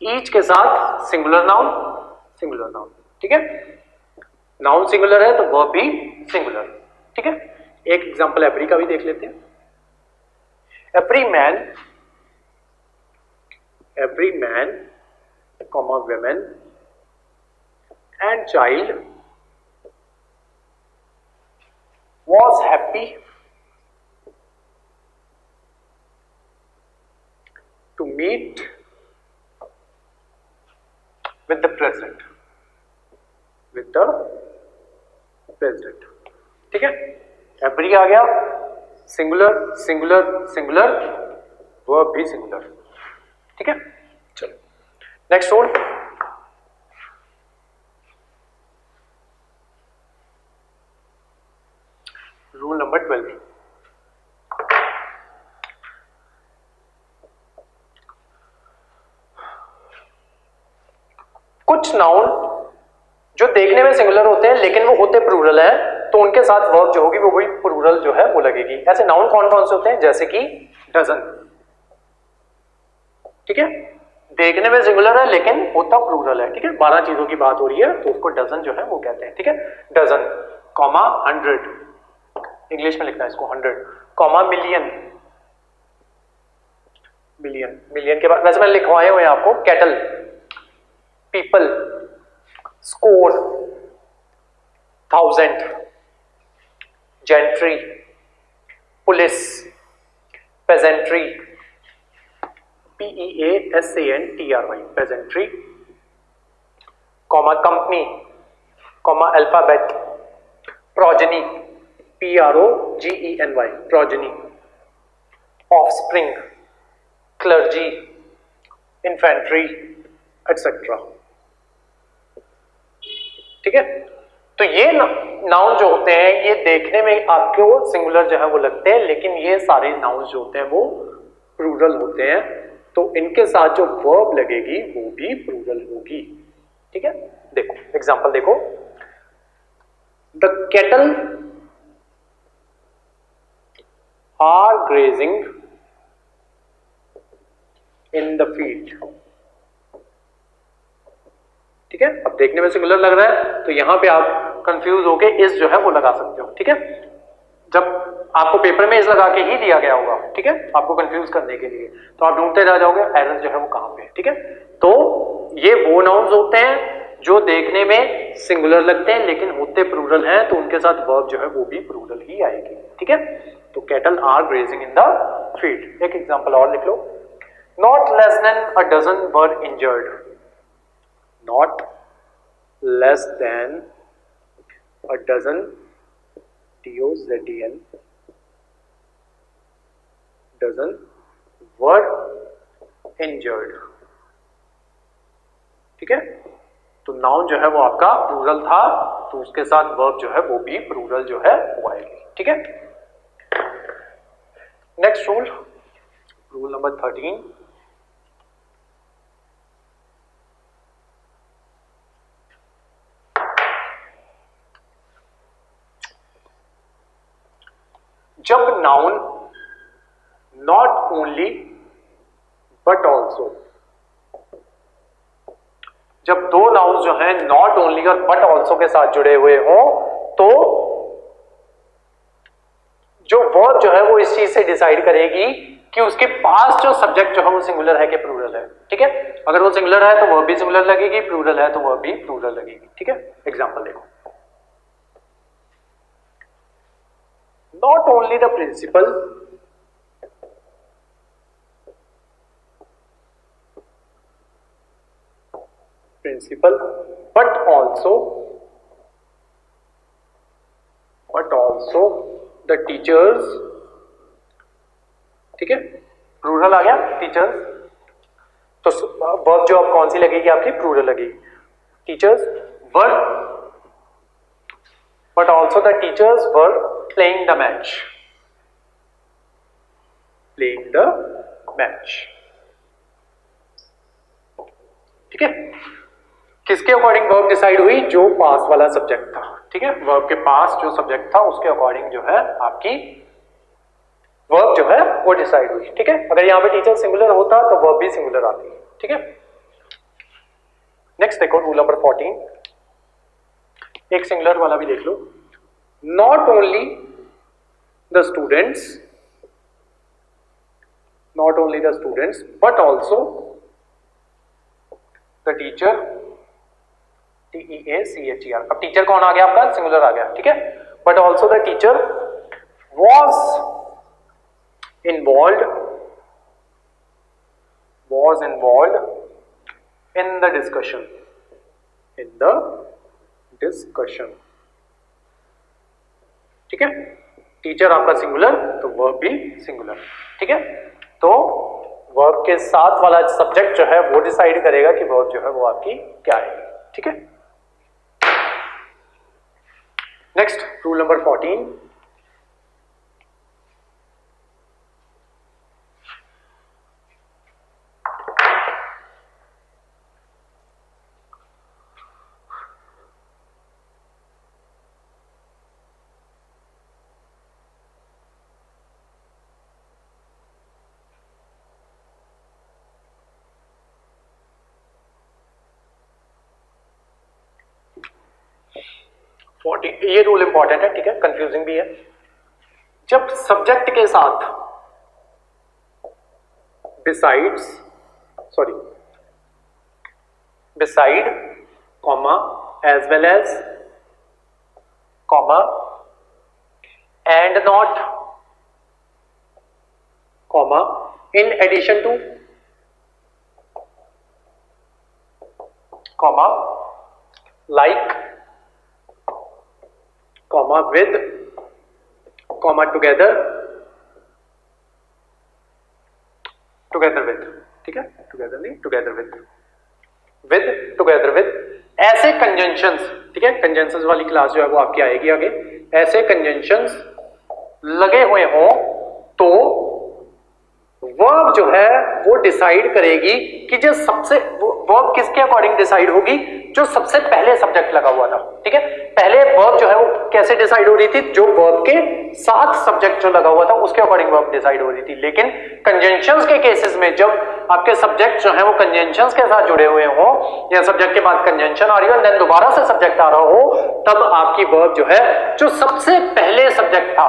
ईच के साथ सिंगुलर नाउन, सिंगुलर नाउन, ठीक है। नाउन सिंगुलर है तो वर्ब भी सिंगुलर, ठीक है। एक एग्जांपल एवरी का भी देख लेते हैं। Every man comma women and child was happy to meet with the president, with the president, ठीक है। एवरी आ गया, सिंगुलर सिंगुलर सिंगुलर, वर्ब भी सिंगुलर, ठीक है। चलो नेक्स्ट रूल, रूल नंबर 12, कुछ नाउन जो देखने में सिंगुलर होते हैं लेकिन वो होते प्लूरल हैं, तो उनके साथ वर्ब जो होगी वो भी प्लूरल जो है वो लगेगी। ऐसे नाउन कौन कौन से होते हैं, जैसे कि डजन, ठीक है। देखने में सिंगुलर है लेकिन होता प्लूरल है, ठीक है। 12 चीजों की बात हो रही है तो उसको डजन जो है वो कहते हैं, ठीक है। डजन कॉमा 100, इंग्लिश में लिखना है इसको 100, कॉमा मिलियन, मिलियन, मिलियन के बाद वैसे मैंने लिखवाए हुए हैं आपको, cattle, people, score, 1000, gentry, police, pageantry, PEASANTRY, pageantry, comma company, comma alphabet, progeny, PROGENY, progeny, offspring, clergy, infantry, etcetera, ठीक है। तो ये नाउन जो होते हैं ये देखने में आपको सिंगुलर जो है वो लगते हैं, लेकिन ये सारे नाउन जो होते हैं वो प्लूरल होते हैं, तो इनके साथ जो वर्ब लगेगी वो भी प्लूरल होगी, ठीक है। देखो एग्जांपल देखो, the cattle are grazing in the field, ठीक है। अब देखने में सिंगुलर लग रहा है तो यहां पे आप कंफ्यूज होके इस जो है वो लगा सकते हो, ठीक है। जब आपको पेपर में इस लगा के ही दिया गया होगा, ठीक है, आपको कंफ्यूज करने के लिए, तो आप ढूंढते रह जाओगे एरर जो है वो कहां पे है, ठीक है। तो ये वो नाउन्स होते हैं जो देखने में सिंगुलर लगते हैं लेकिन होते प्लूरल हैं, तो उनके साथ वर्ब जो है वो भी प्लूरल ही आएगी, ठीक है। तो cattle are grazing in the field. एक एग्जांपल और लिख लो, not less than a dozen were injured, not less than a dozen, DOZEN, dozen were injured। ठीक है, तो नाउन जो है वो आपका प्लूरल था, तो उसके साथ वर्ब जो है वो भी प्लूरल जो है वो आएगी। ठीक है, नेक्स्ट रूल, रूल नंबर 13, जब noun not only but also, जब दो नाउन जो हैं नॉट ओनली और बट ऑल्सो के साथ जुड़े हुए हों, तो जो वर्ब जो है वो इस चीज से डिसाइड करेगी कि उसके पास जो सब्जेक्ट जो है वो सिंगुलर है कि प्लूरल है। ठीक है, अगर वो सिंगुलर है तो वर्ब भी सिंगुलर लगेगी, प्लूरल है तो वर्ब भी प्लूरल लगेगी। ठीक है, एग्जांपल देखो, not only the principal but also the teachers। ठीक है, प्लूरल आ गया टीचर्स, तो वर्ब जो अब कौन सी लगेगी आपकी, प्लूरल लगेगी। Teachers were, but also the teachers were playing the match, ठीक है, किसके अकॉर्डिंग वर्ब डिसाइड हुई, जो पास वाला सब्जेक्ट था। ठीक है, वर्ब के पास जो सब्जेक्ट था उसके अकॉर्डिंग जो है आपकी वर्ब जो है वो डिसाइड हुई। ठीक है, अगर यहां पे टीचर सिंगुलर होता तो वर्ब भी सिंगुलर आती। ठीक है, नेक्स्ट देखो, रूल नंबर 14, एक सिंगुलर वाला भी देख लो, not only the students but also the teacher, TEACHER। अब टीचर कौन आ गया आपका, सिंगुलर आ गया। ठीक है, but also the teacher was involved in the discussion, ठीक है, टीचर आपका सिंगुलर तो वर्ब भी सिंगुलर। ठीक है, तो वर्ब के साथ वाला सब्जेक्ट जो है वो डिसाइड करेगा कि वर्ब जो है वो आपकी क्या है। ठीक है, नेक्स्ट रूल नंबर 14, ये रूल इंपॉर्टेंट है। ठीक है, कंफ्यूजिंग भी है। जब सब्जेक्ट के साथ beside comma as well as comma and not comma in addition to comma like comma with comma together with, ठीक है, टुगेदर नहीं, टुगेदर विद ऐसे कंजंक्शंस। ठीक है, कंजंक्शंस वाली क्लास जो है वो आपकी आएगी आगे। ऐसे कंजंक्शंस लगे हुए हों तो वर्ब जो है वो डिसाइड करेगी कि जो सबसे, वर्ब किसके अकॉर्डिंग डिसाइड होगी, जो सबसे पहले सब्जेक्ट लगा हुआ था। ठीक है, पहले वर्ब जो है वो कैसे डिसाइड हो रही थी, जो वर्ब के साथ सब्जेक्ट जो लगा हुआ था उसके अकॉर्डिंग वर्ब डिसाइड हो रही थी। लेकिन कंजंक्शंस के केसेस में जब आपके सब्जेक्ट जो है वो कंजंक्शंस के साथ जुड़े हुए हो या सब्जेक्ट के बाद कंजंक्शन आ रही हो देन दोबारा से सब्जेक्ट आ रहा हो, तब आपकी वर्ब जो है जो सबसे पहले सब्जेक्ट था,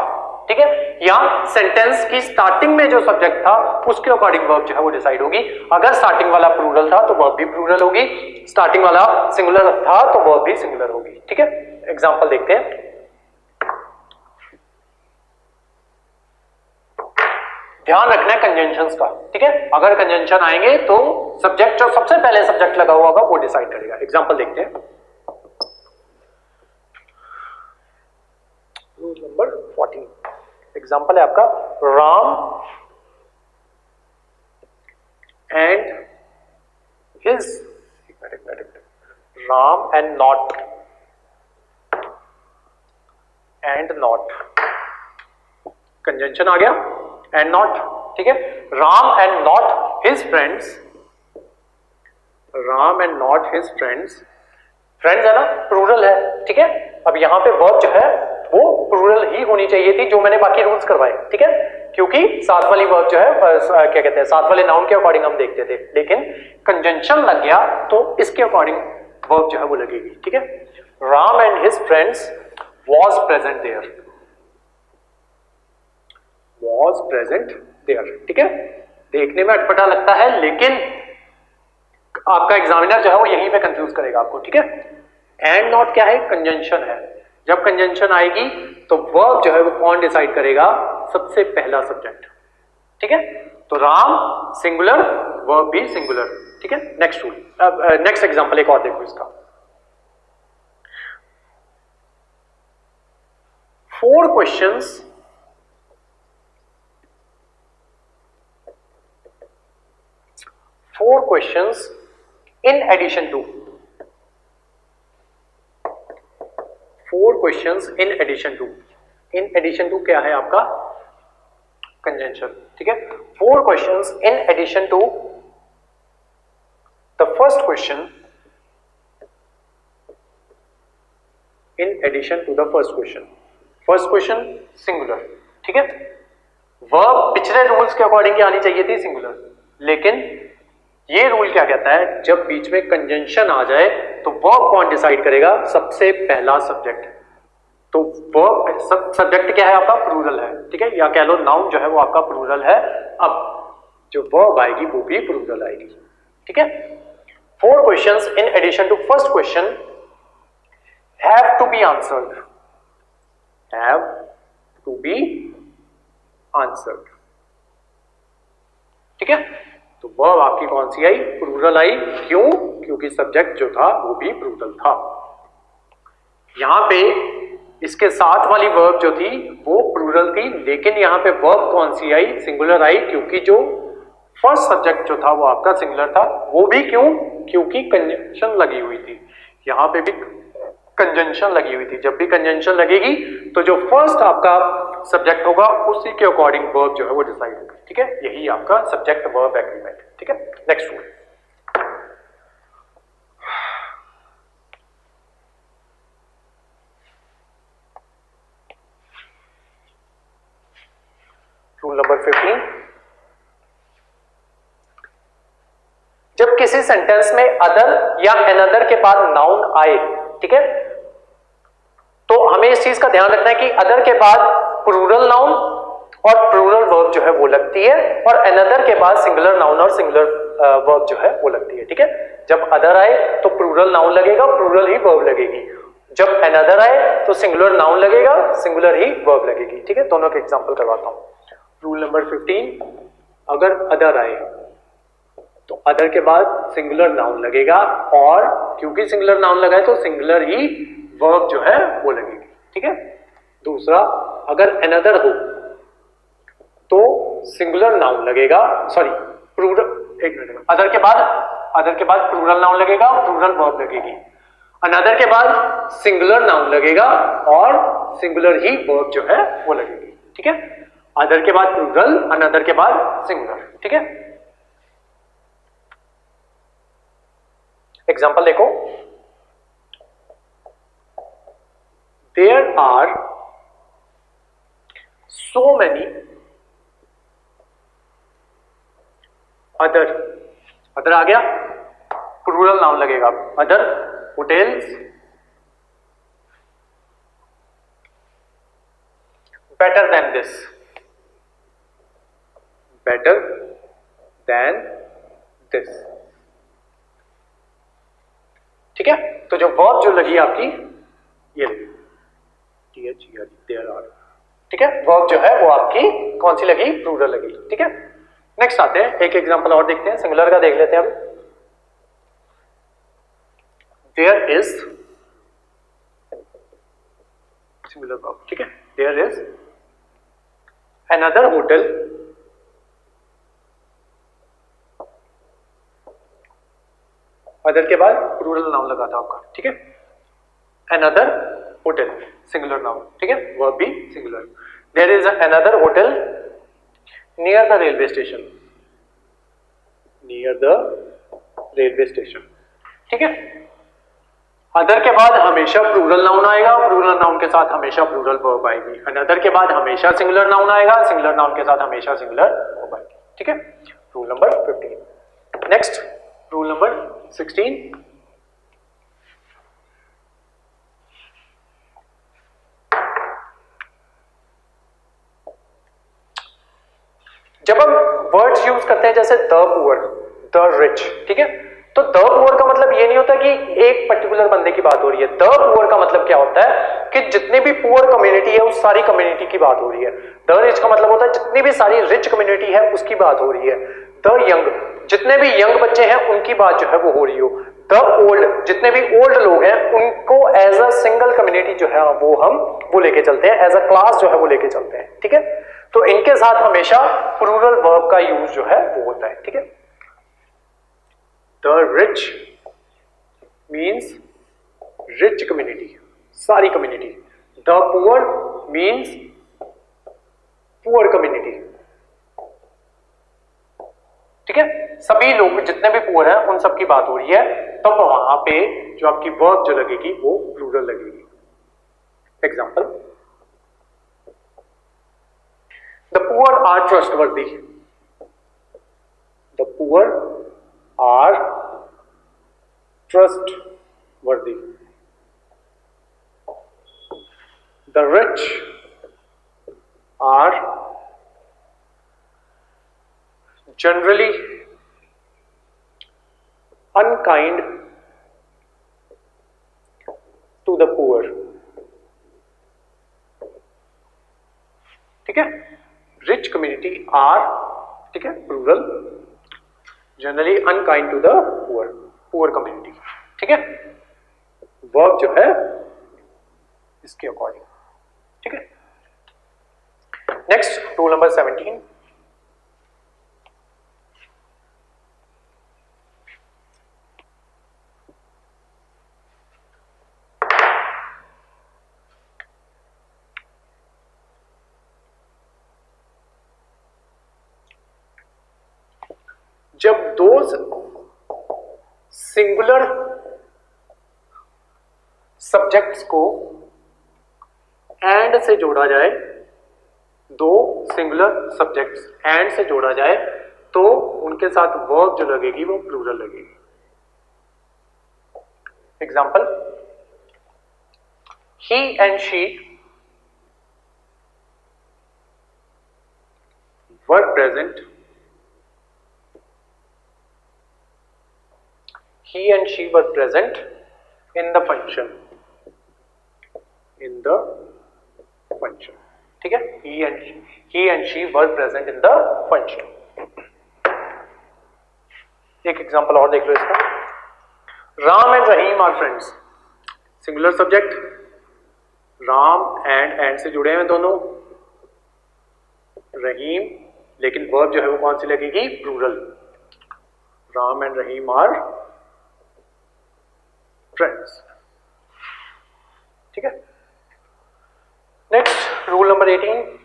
ठीक है, या सेंटेंस की स्टार्टिंग में जो सब्जेक्ट था उसके अकॉर्डिंग वर्ब जो है वो डिसाइड होगी। अगर स्टार्टिंग वाला प्लूरल था तो वर्ब भी प्लूरल होगी, स्टार्टिंग वाला सिंगुलर था तो वर्ब भी सिंगुलर होगी। ठीक है, एग्जांपल देखते हैं। ध्यान रखना है कंजंक्शंस का। ठीक है, अगर कंजंक्शन आएंगे तो सब्जेक्ट जो सबसे पहले सब्जेक्ट लगा हुआ होगा वो डिसाइड करेगा। एग्जांपल देखते हैं। एग्जाम्पल है आपका Ram and his, Ram and not, and not, conjunction आ गया, एंड नॉट, ठीक है। Ram and not his friends, Ram and not his friends, friends है ना, प्लूरल है, ठीक है। अब यहां पे वर्ब जो है वो प्लूरल ही होनी चाहिए थी, जो मैंने बाकी रूल्स करवाए, ठीक है, क्योंकि साथ वाली वर्ब जो है क्या कहते हैं, साथ वाले नाउन के अकॉर्डिंग हम देखते थे, लेकिन कंजंक्शन लग गया तो इसके अकॉर्डिंग वर्ब जो है वो लगेगी, ठीक है। Ram and his friends was present there, was present there, ठीक है। देखने में अटपटा लगता है, लेकिन आपका एग्जामिनर जो है वो यहीं पे कंफ्यूज करेगा आपको, ठीक है। एंड नॉट क्या है, कंजंक्शन है। जब कंजंक्शन आएगी तो वर्ब जो है वो कौन डिसाइड करेगा, सबसे पहला सब्जेक्ट, ठीक है। तो राम सिंगुलर, वर्ब भी सिंगुलर, ठीक है। नेक्स्ट रूल, नेक्स्ट एग्जांपल एक और देखो इसका। 4 questions in addition to, 4 questions in addition to, in addition to क्या है आपका, कंजंक्शन, ठीक है। 4 questions in addition to the first question, in addition to the first question, first question singular, ठीक है। वर्ब पिछले रूल्स के अकॉर्डिंग आनी चाहिए थी सिंगुलर, लेकिन ये रूल क्या कहता है, जब बीच में कंजंक्शन आ जाए तो वर्ब कौन डिसाइड करेगा, सबसे पहला सब्जेक्ट। तो वर्ब सब्जेक्ट क्या है आपका, प्लूरल है, ठीक है, या कह लो नाउन जो है वो आपका प्लूरल है। अब जो वर्ब आएगी वो भी प्लूरल आएगी, ठीक है। 4 questions in addition to first question have to be answered, have to be answered, ठीक है। तो वर्ब आपकी कौन सी आई, प्लूरल आई, क्यों, क्योंकि सब्जेक्ट जो था वो भी प्लूरल था। यहां पे इसके साथ वाली वर्ब जो थी वो प्लूरल थी, लेकिन यहां पे वर्ब कौन सी आई, सिंगुलर आई, क्योंकि जो फर्स्ट सब्जेक्ट जो था वो आपका सिंगुलर था। वो भी क्यों, क्योंकि कंजंक्शन लगी हुई थी, यहां पे भी कंजंक्शन लगी हुई थी। जब भी कंजंक्शन लगेगी तो जो फर्स्ट आपका सब्जेक्ट होगा उसी के अकॉर्डिंग वर्ब जो है वो डिसाइड होगी, ठीक है। यही आपका सब्जेक्ट वर्ब एग्रीमेंट, ठीक है। Next rule, rule number 15। जब किसी सेंटेंस में अदर या अनदर के बाद नाउन आए, ठीक है, तो हमें इस चीज का ध्यान रखना है कि अदर के बाद प्लूरल नाउन और प्लूरल वर्ब जो है वो लगती है, और अनदर के बाद सिंगुलर नाउन और सिंगुलर वर्ब जो है वो लगती है, ठीक है। जब अदर आए तो प्लूरल नाउन लगेगा, प्लूरल ही वर्ब लगेगी। जब अनदर आए तो सिंगुलर नाउन लगेगा, सिंगुलर ही वर्ब लगेगी, ठीक है। दोनों के एग्जांपल करवाता हूं। रूल नंबर 15, अगर अदर आए तो अदर के बाद सिंगुलर नाउन लगेगा, और क्योंकि सिंगुलर नाउन लगा है तो सिंगुलर ही वर्ब जो है वो लगेगी, ठीक है। दूसरा, अगर अनदर हो तो सिंगुलर नाउन लगेगा, सॉरी प्लूरल, एक मिनट, अदर के बाद प्लूरल नाउन लगेगा, प्लूरल वर्ब लगेगी। अनदर के बाद सिंगुलर नाउन लगेगा और सिंगुलर ही वर्ब जो है वो लगेगी, ठीक है। अदर के बाद प्लूरल, अनदर के बाद सिंगुलर, ठीक है। एग्जांपल देखो, there are so many other आ गया, प्लूरल नाउन लगेगा, other hotels, better than this, better than this, ठीक है। तो जो वर्ब जो लगी आपकी ये देयर आर, ठीक है, वर्ब जो है वो आपकी कौन सी लगी, प्लूरल लगी, ठीक है। नेक्स्ट आते हैं, एक एग्जांपल और देखते हैं, सिंगुलर का देख लेते हैं अब। देयर इज सिंगुलर वर्ब, ठीक है, there is another hotel, other के बाद प्लूरल नाउन लगा था आपका, ठीक है। another hotel सिंगुलर नाउन, ठीक है, वर्ब भी singular. There is another hotel near the railway station, near the railway station, ठीक है। अदर के बाद हमेशा प्लूरल नाउन आएगा, प्लूरल नाउन के साथ हमेशा प्लूरल वर्ब आएगी। अनदर के बाद हमेशा सिंगुलर नाउन आएगा, सिंगुलर नाउन के साथ हमेशा सिंगुलर वर्ब आएगी, ठीक है। Rule number 15। Next rule number 16। जब हम वर्ड्स यूज करते हैं जैसे द पुअर, द रिच, ठीक है, तो द पुअर का मतलब ये नहीं होता कि एक पर्टिकुलर बंदे की बात हो रही है। द पुअर का मतलब क्या होता है कि जितने भी पुअर कम्युनिटी है उस सारी कम्युनिटी की बात हो रही है। द रिच का मतलब होता है जितनी भी सारी रिच कम्युनिटी है उसकी बात हो रही है। द यंग, जितने भी यंग बच्चे हैं उनकी बात जो है वो हो रही हो। द ओल्ड, जितने भी ओल्ड लोग हैं उनको एज अ सिंगल कम्युनिटी जो है वो लेके चलते हैं, एज अ क्लास जो है वो लेके चलते हैं, ठीक है। तो इनके साथ हमेशा प्लूरल वर्ब का यूज जो है वो होता है, ठीक है। The rich means rich community, सारी community. The poor means poor community, ठीक है। सभी लोग जितने भी पुअर हैं उन सब की बात हो रही है, तब तो वहां पे जो आपकी वर्ब जो लगेगी वो प्लूरल लगेगी। Example, the poor are trustworthy, the poor are trustworthy, the rich are generally unkind to the poor, ठीक है। रिच कम्युनिटी आर, ठीक है, plural, generally unkind to the poor, poor community, ठीक है। वर्ब जो है इसके अकॉर्डिंग, ठीक है। Next rule number 17। जब दो सिंगुलर सब्जेक्ट्स को एंड से जोड़ा जाए, दो सिंगुलर सब्जेक्ट्स एंड से जोड़ा जाए तो उनके साथ वर्ब जो लगेगी वो प्लूरल लगेगी। Example, he and she were present, he and she were present in the function, in the function, ठीक है। he and she were present in the function। एक एग्जांपल और देख लो इसका। Ram and Rahim are friends, singular subject, Ram and से जुड़े हैं दोनों, रहीम, लेकिन वर्ब जो है वो कौन सी लगेगी, plural. Ram and Rahim are friends, ठीक है। Next rule number 18।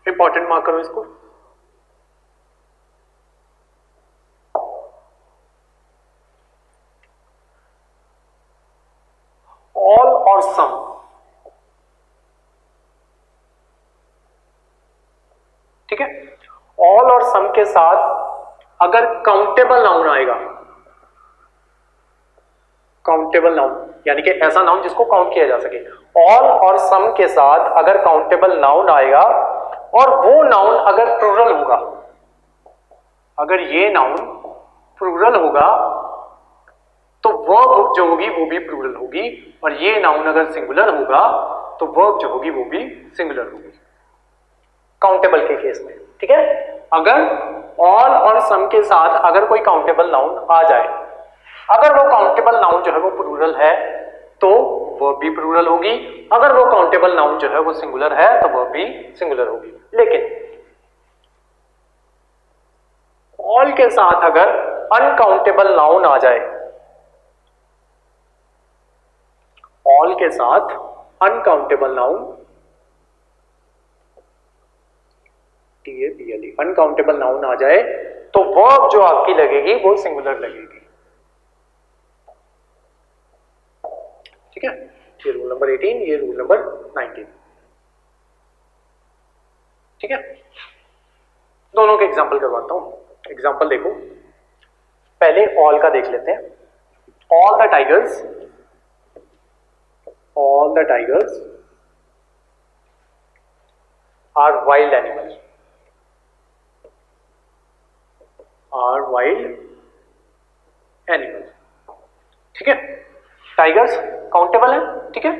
Important mark करो इसको। ऑल और सम, ठीक है। ऑल और सम के साथ अगर काउंटेबल नाउन आएगा, काउंटेबल नाउन यानी कि ऐसा नाउन जिसको काउंट किया जा सके, ऑल और सम के साथ अगर काउंटेबल नाउन आएगा और वो नाउन अगर प्लूरल होगा, अगर ये नाउन प्लूरल होगा तो वर्ब जो होगी वो भी प्लूरल होगी, और ये नाउन अगर सिंगुलर होगा तो वर्ब जो होगी वो भी सिंगुलर होगी काउंटेबल के केस में। ठीक है, अगर ऑल और सम के साथ अगर कोई काउंटेबल नाउन आ जाए, अगर वो काउंटेबल नाउन जो है वो प्लूरल है तो वर्ब भी प्लूरल होगी, अगर वो काउंटेबल नाउन जो है वो सिंगुलर है तो वर्ब भी सिंगुलर होगी। लेकिन ऑल के साथ अगर अनकाउंटेबल नाउन आ जाए, ऑल के साथ uncountable noun, TABLE uncountable noun आ जाए तो वर्ब जो आपकी लगेगी वो सिंगुलर लगेगी। ठीक है, ये रूल नंबर 18, ये रूल नंबर 19। ठीक है, दोनों के एग्जांपल करवाता हूं। एग्जांपल देखो, पहले ऑल का देख लेते हैं। All the tigers, all the tigers are wild animals, are wild animals. ठीक है, टाइगर्स काउंटेबल है। ठीक है,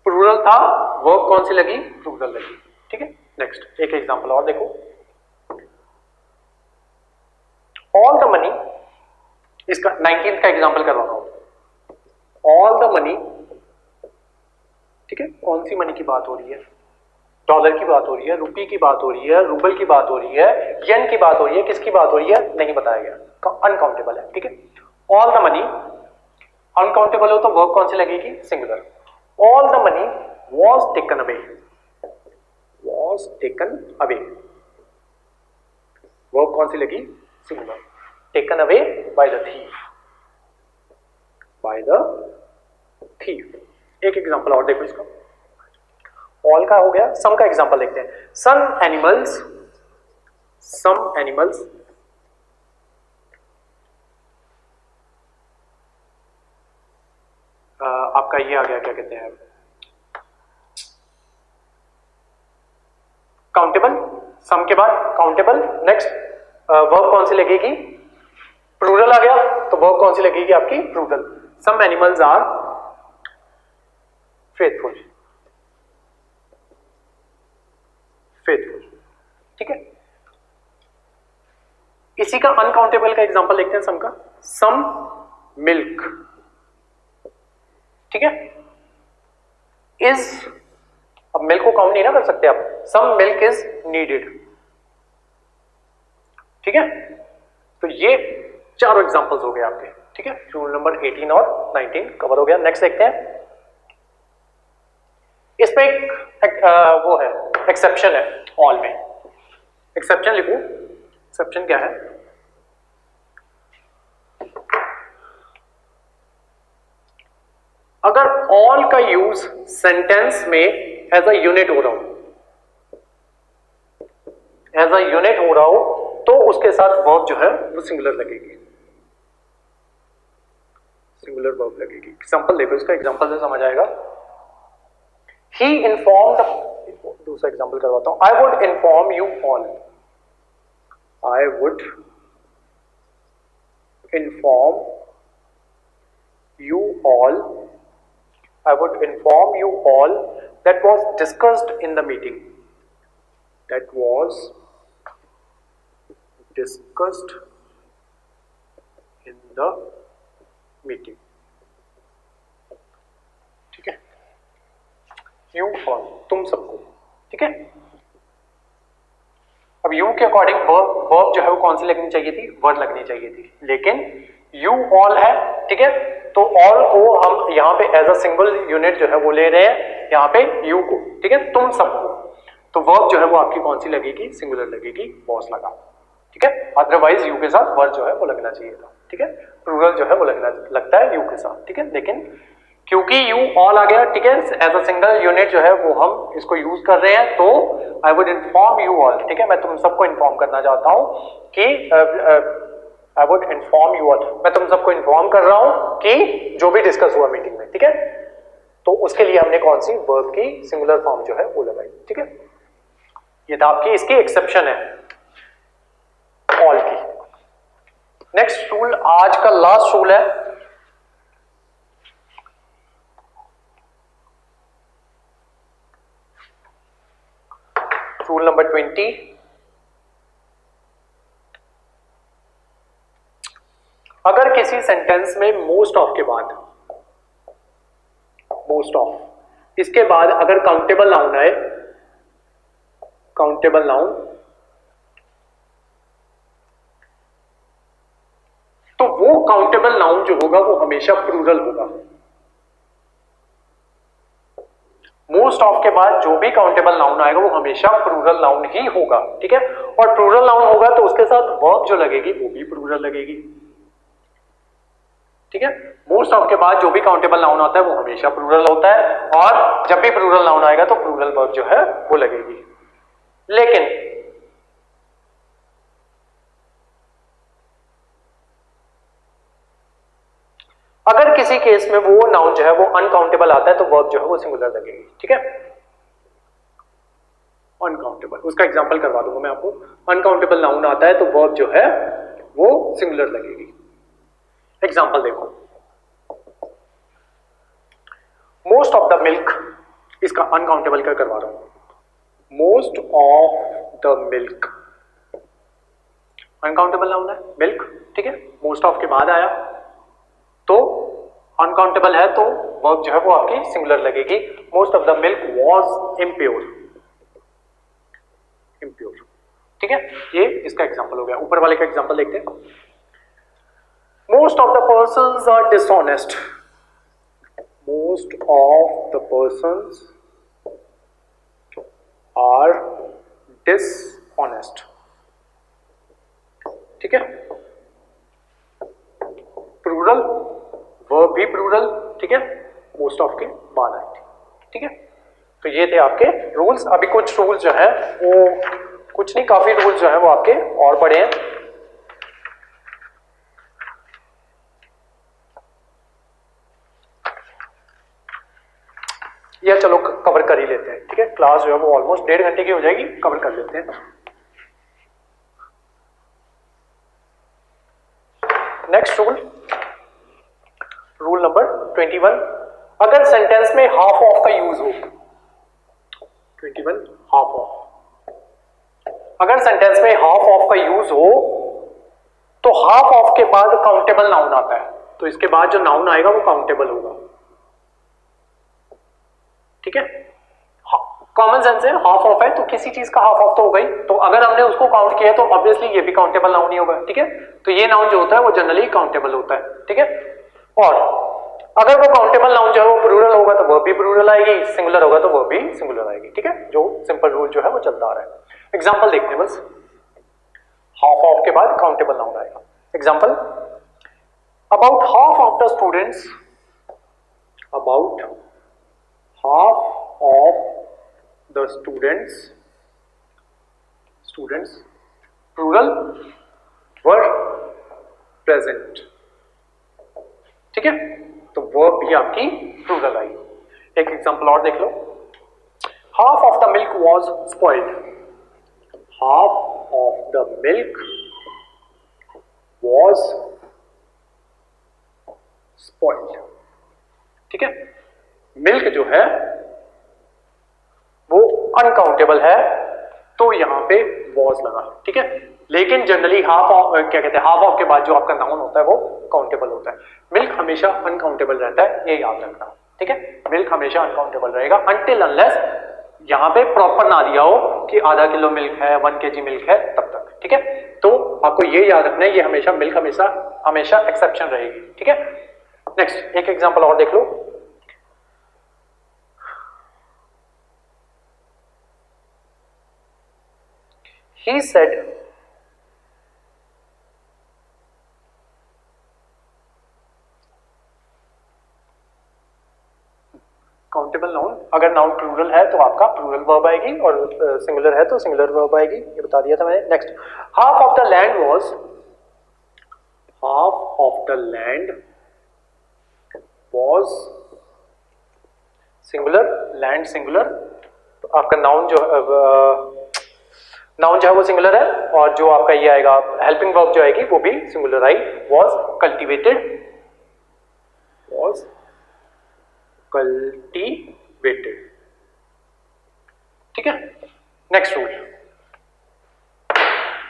प्लूरल था, वर्ब कौन सी लगी, प्लूरल लगी। ठीक है, नेक्स्ट एक एग्जांपल और देखो। ऑल द मनी, इसका 19th का एग्जांपल करवा रहा हूं। ऑल द मनी, ठीक है, कौन सी मनी की बात हो रही है, डॉलर की बात हो रही है, रुपये की बात हो रही है, रूबल की बात हो रही है, येन की बात हो रही है, किसकी बात हो रही है नहीं बताया गया, अनकाउंटेबल है। ठीक है, ऑल द मनी अनकाउंटेबल हो तो वर्ब कौन सी लगेगी, singular. All the money was taken away, was taken away, verb कौन सी लगी, singular. Taken away by the thief, by the thief. एक एग्जांपल और देखो इसका, ऑल का हो गया, सम का एग्जांपल देखते हैं। सम एनिमल्स, सम एनिमल्स आपका ये आ गया, क्या कहते हैं, काउंटेबल, सम के बाद काउंटेबल। नेक्स्ट वर्ब कौन सी लगेगी, प्लूरल आ गया तो वर्ब कौन सी लगेगी आपकी, plural. Some animals are faithful, faithful. ठीक है, इसी का अनकाउंटेबल का एग्जांपल देखते हैं सम का। सम मिल्क, ठीक है, इज, अब मिल्क को काउंट नहीं ना कर सकते आप, सम मिल्क इज नीडेड। ठीक है, तो ये चारों एग्जांपल्स हो गए आपके। ठीक है, रूल नंबर 18 और 19 कवर हो गया। नेक्स्ट देखते हैं, इसमें एक वो है, एक्सेप्शन है ऑल में। एक्सेप्शन लिखो, एक्सेप्शन क्या है, अगर ऑल का यूज सेंटेंस में एज अ यूनिट हो रहा हो, एज अ यूनिट हो रहा हो तो उसके साथ वर्ब जो है वो सिंगुलर लगेगी, सिंगुलर वर्ब लगेगी। एग्जांपल देखो, इसका एग्जांपल से समझ आएगा। ही इन्फॉर्म द, दूसरा एग्जांपल करवाता हूं। I would inform you all, I would inform you all, I would inform you all that was discussed in the meeting, that was discussed in the meeting। ठीक है, you all, तुम सबको। ठीक है, अब you के अकॉर्डिंग वर्ब जो है वो कौन सी लगनी चाहिए थी, वर्ड लगनी चाहिए थी, लेकिन you all है। ठीक है, तो ऑल को हम यहाँ पे एज अ सिंगल यूनिट जो है वो ले रहे हैं यहाँ पे यू को। ठीक है, तुम सबको, तो वर्ब जो है वो आपकी कौन सी लगेगी, सिंगुलर लगेगी, वॉज लगा। ठीक है, अदरवाइज यू के साथ वर्ब जो है वो लगना चाहिए था। ठीक है, प्लूरल जो है वो लगता है यू के साथ। ठीक है, लेकिन क्योंकि यू ऑल आ गया, ठीक है, एज अ सिंगल यूनिट जो है वो हम इसको यूज कर रहे हैं, तो I would inform you all. ठीक है, मैं तुम सबको इन्फॉर्म करना चाहता हूं कि I would inform you all, मैं तुम सबको इन्फॉर्म कर रहा हूं कि जो भी डिस्कस हुआ मीटिंग में। ठीक है, तो उसके लिए हमने कौन सी वर्ब की सिंगुलर फॉर्म जो है वो लगाई। ठीक है, ये था आपकी, इसकी एक्सेप्शन है ऑल की। नेक्स्ट रूल, आज का लास्ट रूल है, रूल नंबर 20। अगर किसी सेंटेंस में मोस्ट ऑफ के बाद, मोस्ट ऑफ इसके बाद अगर काउंटेबल नाउन आए, काउंटेबल नाउन, तो वो काउंटेबल नाउन जो होगा वो हमेशा प्लूरल होगा। मोस्ट ऑफ के बाद जो भी काउंटेबल नाउन आएगा वो हमेशा प्लूरल नाउन ही होगा, ठीक है। और प्लूरल नाउन होगा तो उसके साथ वर्ब जो लगेगी वो भी प्लूरल लगेगी, ठीक है। मोस्ट ऑफ के बाद जो भी काउंटेबल नाउन आता है वो हमेशा प्लूरल होता है, और जब भी प्लूरल नाउन आएगा तो प्लूरल वर्ब जो है वो लगेगी। लेकिन अगर किसी केस में वो नाउन जो है वो अनकाउंटेबल आता है तो वर्ब जो है वो सिंगुलर लगेगी, ठीक है। अनकाउंटेबल, उसका एग्जांपल करवा दूंगा मैं आपको। अनकाउंटेबल नाउन आता है तो वर्ब जो है वो सिंगुलर लगेगी। एग्जांपल देखो, मोस्ट ऑफ द मिल्क, इसका अनकाउंटेबल का करवा रहा हूं। Most of the milk uncountable noun है, मिल्क, ठीक है। मोस्ट ऑफ के बाद आया तो अनकाउंटेबल है तो वर्ब जो है वो आपकी सिंगुलर लगेगी। Most of the milk was impure, impure, ठीक है। ये इसका एग्जांपल हो गया। ऊपर वाले का एग्जांपल देखते हैं। Most of the persons are dishonest, most of the persons are dishonest, ठीक है। प्लूरल, वर्ब भी प्लूरल, ठीक है, मोस्ट ऑफ के बाद आई थी, ठीक है। तो ये थे आपके रूल्स। अभी कुछ रूल्स जो है वो, कुछ नहीं, काफी रूल्स जो है वो आपके और पड़े हैं। ये चलो कवर कर ही लेते हैं, ठीक है। क्लास जो है वो ऑलमोस्ट 1.5 घंटे की हो जाएगी, कवर कर लेते हैं। Next rule, rule number 21। अगर सेंटेंस में हाफ ऑफ का यूज हो, 21 हाफ ऑफ, अगर सेंटेंस में हाफ ऑफ का यूज हो तो हाफ ऑफ के बाद काउंटेबल नाउन आता है, तो इसके बाद जो नाउन आएगा वो काउंटेबल होगा, ठीक है। कॉमन सेंस है, हाफ ऑफ है तो किसी चीज का हाफ ऑफ तो हो गई, तो अगर हमने उसको काउंट किया तो ऑब्वियसली ये भी काउंटेबल नाउन ही होगा, ठीक है। तो ये नाउन जो होता है वो जनरली काउंटेबल होता है, ठीक है। और अगर वो काउंटेबल नाउन जो है वो प्लूरल होगा तो वो भी प्लूरल आएगी, सिंगुलर होगा तो वो भी सिंगुलर आएगी, ठीक है। जो सिंपल रूल जो है वो चलता आ रहा है। एग्जांपल देखते हैं बस, हाफ ऑफ के बाद काउंटेबल नाउन आएगा। Example, about half of the students, about half of the students, students plural were present, ठीक है। तो वर्ब भी आपकी प्लूरल आई। एक एग्जांपल और देख लो, half of the milk was spoiled, half of the milk was spoiled, ठीक है। मिल्क जो है वो अनकाउंटेबल है तो यहां पे वॉज लगा, ठीक है। लेकिन जनरली हाफ ऑफ, क्या कहते हैं, हाफ ऑफ के बाद जो आपका नाउन होता है वो काउंटेबल होता है। मिल्क हमेशा अनकाउंटेबल रहता है, ये याद रखना, ठीक है। मिल्क हमेशा अनकाउंटेबल रहेगा अनटिल अनलेस यहां पे प्रॉपर ना दिया हो कि आधा किलो मिल्क है, 1 kg मिल्क है, तब तक, ठीक है। तो आपको ये याद रखना है, ये हमेशा मिल्क हमेशा एक्सेप्शन रहेगी, ठीक है। नेक्स्ट एक एग्जांपल और देख लो, he said काउंटेबल नाउन, अगर नाउन प्लूरल है तो आपका प्लूरल वर्ब आएगी और सिंगुलर है तो सिंगुलर वर्ब आएगी, ये बता दिया था मैंने। Next, half of the land was, half of the land was singular, land singular, तो आपका नाउन जो नाउन जो है वो सिंगुलर है, और जो आपका ये आएगा हेल्पिंग वर्ब जो आएगी वो भी singular I, was cultivated, was cultivated. ठीक है, नेक्स्ट रूल,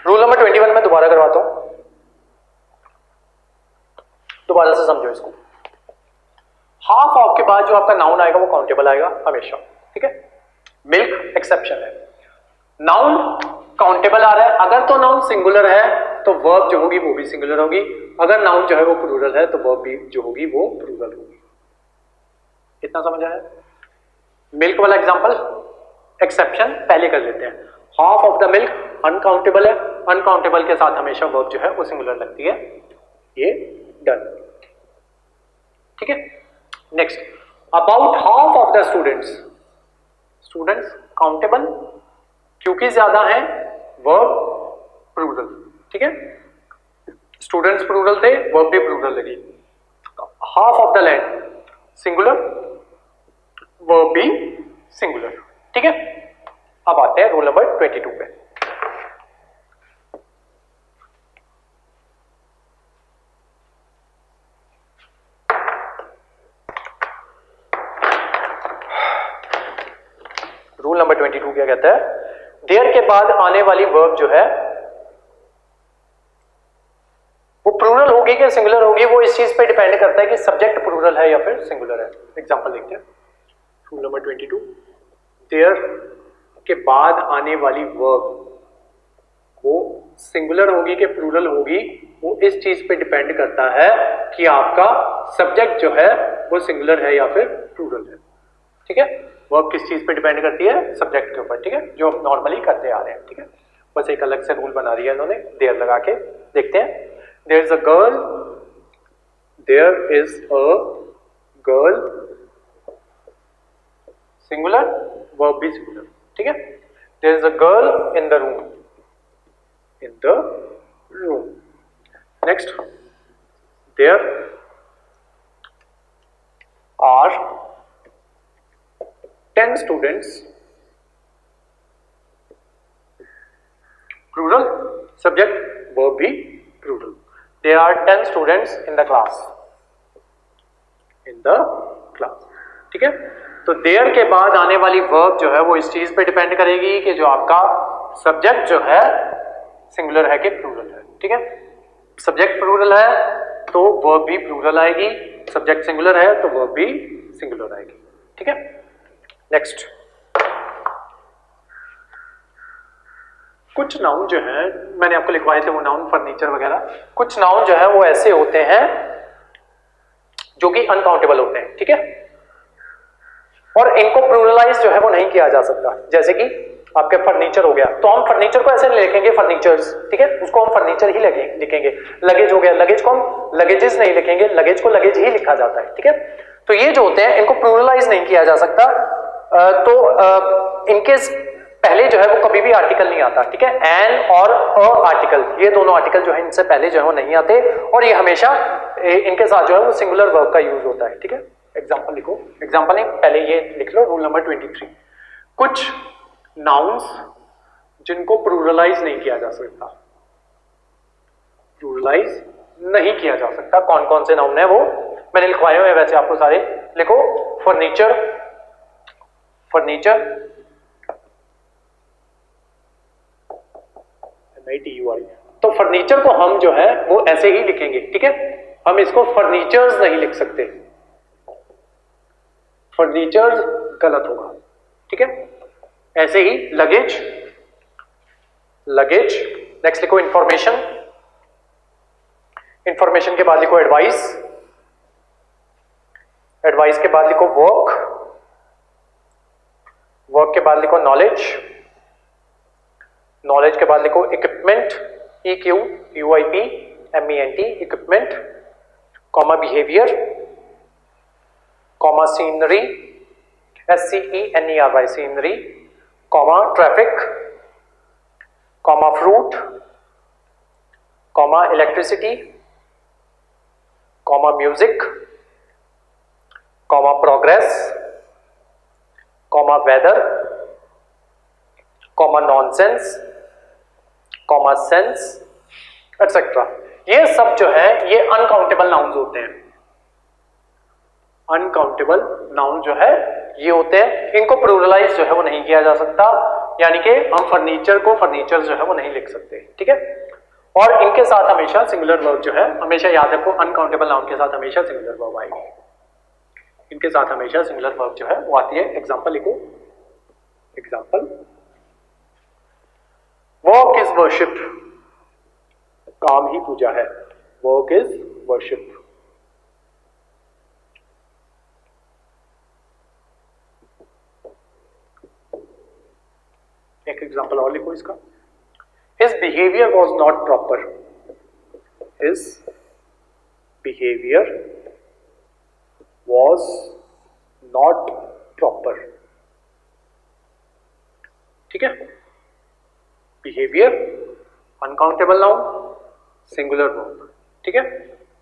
रूल नंबर 21 में दोबारा करवाता हूं, दोबारा से समझो इसको। हाफ ऑफ के बाद जो आपका नाउन आएगा वो काउंटेबल आएगा हमेशा। ठीक है, मिल्क एक्सेप्शन है, नाउन काउंटेबल आ रहा है, अगर तो नाउन सिंगुलर है तो वर्ब जो होगी वो भी सिंगुलर होगी, अगर नाउन जो है वो प्लूरल है तो वर्ब भी जो होगी वो प्लूरल होगी। इतना समझ आया? मिल्क वाला एग्जांपल, एक्सेप्शन पहले कर लेते हैं। Half of the milk uncountable है, अनकाउंटेबल के साथ हमेशा वर्ब जो है वो सिंगुलर लगती है, ये डन। ठीक है, next, about half of the students, students countable क्योंकि ज्यादा है, वर्ब प्लूरल। ठीक है, स्टूडेंट्स प्लूरल थे, वर्ब भी प्लूरल लगी। Half of the land singular, verb भी सिंगुलर। ठीक है, अब आते हैं रूल नंबर 22 पे। रूल नंबर 22 क्या कहता है? देयर के बाद आने वाली वर्ब जो है वो प्लूरल होगी कि सिंगुलर होगी, वो इस चीज पे डिपेंड करता है कि सब्जेक्ट प्लूरल है या फिर सिंगुलर है। एग्जांपल देखते हैं, रूल नंबर 22, देयर के बाद आने वाली वर्ब वो सिंगुलर होगी कि प्लूरल होगी, वो इस चीज पे डिपेंड करता है कि आपका सब्जेक्ट जो है वो सिंगुलर है या फिर प्लूरल है। ठीक है, वर्ब किस चीज पे डिपेंड करती है? सब्जेक्ट के ऊपर। ठीक है, जो हम नॉर्मली करते आ रहे हैं। ठीक है, बस एक अलग से रूल बना दिया इन्होंने, देयर लगा के। देखते हैं, there is a girl, there is a girl, singular, verb भी सिंगुलर। ठीक है, there is a girl in the room, in the room. Next, there are 10 students, plural, subject, verb भी plural. There are 10 students in the class. In the class. ठीक है, तो there के बाद आने वाली verb जो है वो इस चीज पे डिपेंड करेगी कि जो आपका सब्जेक्ट जो है सिंगुलर है कि प्लूरल है। ठीक है, सब्जेक्ट प्लूरल है तो verb भी प्लूरल आएगी, सब्जेक्ट सिंगुलर है तो verb भी सिंगुलर आएगी। ठीक है, नेक्स्ट, कुछ नाउन जो है मैंने आपको लिखवाए थे वो नाउन, फर्नीचर वगैरह, कुछ नाउन जो है वो ऐसे होते हैं जो कि अनकाउंटेबल होते हैं। ठीक है, और इनको प्लूरलाइज जो है वो नहीं किया जा सकता। जैसे कि आपके फर्नीचर हो गया, तो हम फर्नीचर को ऐसे नहीं लिखेंगे फर्नीचर्स। ठीक है, उसको हम फर्नीचर ही लिखेंगे। लगेज हो गया, लगेज को हम लगेजेस नहीं लिखेंगे, लगेज को लगेज ही लिखा जाता है। ठीक है, तो ये जो होते हैं इनको प्लूरलाइज नहीं किया जा सकता। इनके पहले जो है वो कभी भी आर्टिकल नहीं आता। ठीक है, एन और अ आर्टिकल, ये दोनों आर्टिकल जो है इनसे पहले जो है वो नहीं आते, और ये हमेशा इनके साथ जो है वो सिंगुलर वर्ब का यूज होता है। ठीक है, एग्जांपल लिखो, एग्जांपल नहीं पहले ये लिख लो, रूल नंबर 23, कुछ नाउन्स जिनको प्लूरलाइज नहीं किया जा सकता, प्लूरलाइज नहीं किया जा सकता। कौन कौन से नाउन है वो मैंने लिखवाए हुए हैं, वैसे आपको सारे लिखो। फर्नीचर, फर्नीचर, तो फर्नीचर को हम जो है वो ऐसे ही लिखेंगे। ठीक है, हम इसको फर्नीचर्स नहीं लिख सकते, फर्नीचर्स गलत होगा। ठीक है, ऐसे ही लगेज, लगेज। नेक्स्ट लिखो इंफॉर्मेशन, इंफॉर्मेशन के बाद लिखो एडवाइस, एडवाइस के बाद लिखो वर्क, वर्क के बाद लिखो नॉलेज, नॉलेज के बाद लिखो equipment, EQUIPMENT, equipment, comma behaviour, comma scenery, SCENERY, scenery, comma traffic, comma fruit, comma electricity, comma music, comma progress, comma weather, comma nonsense, comma sense etcetera, ये सब जो है ये अनकाउंटेबल नाउन्स होते हैं। अनकाउंटेबल नाउन जो है ये होते हैं, इनको प्लूरलाइज जो है वो नहीं किया जा सकता, यानी कि हम फर्नीचर को फर्नीचर जो है वो नहीं लिख सकते, ठीक है। और इनके साथ हमेशा सिंगुलर वर्ब जो है, हमेशा याद रखो अनकाउंटेबल नाउन के साथ हमेशा सिंगुलर वर्ब आएगी, इनके साथ हमेशा सिंगुलर वर्ब जो है वो आती है। एग्जांपल लिखो, एग्जांपल वर्क इज वर्शिप, काम ही पूजा है, वर्क इज वर्शिप। एक एग्जांपल और लिखो इसका, His behavior was not proper. His behavior was not proper. ठीक है, behaviour uncountable noun, singular verb, ठीक है,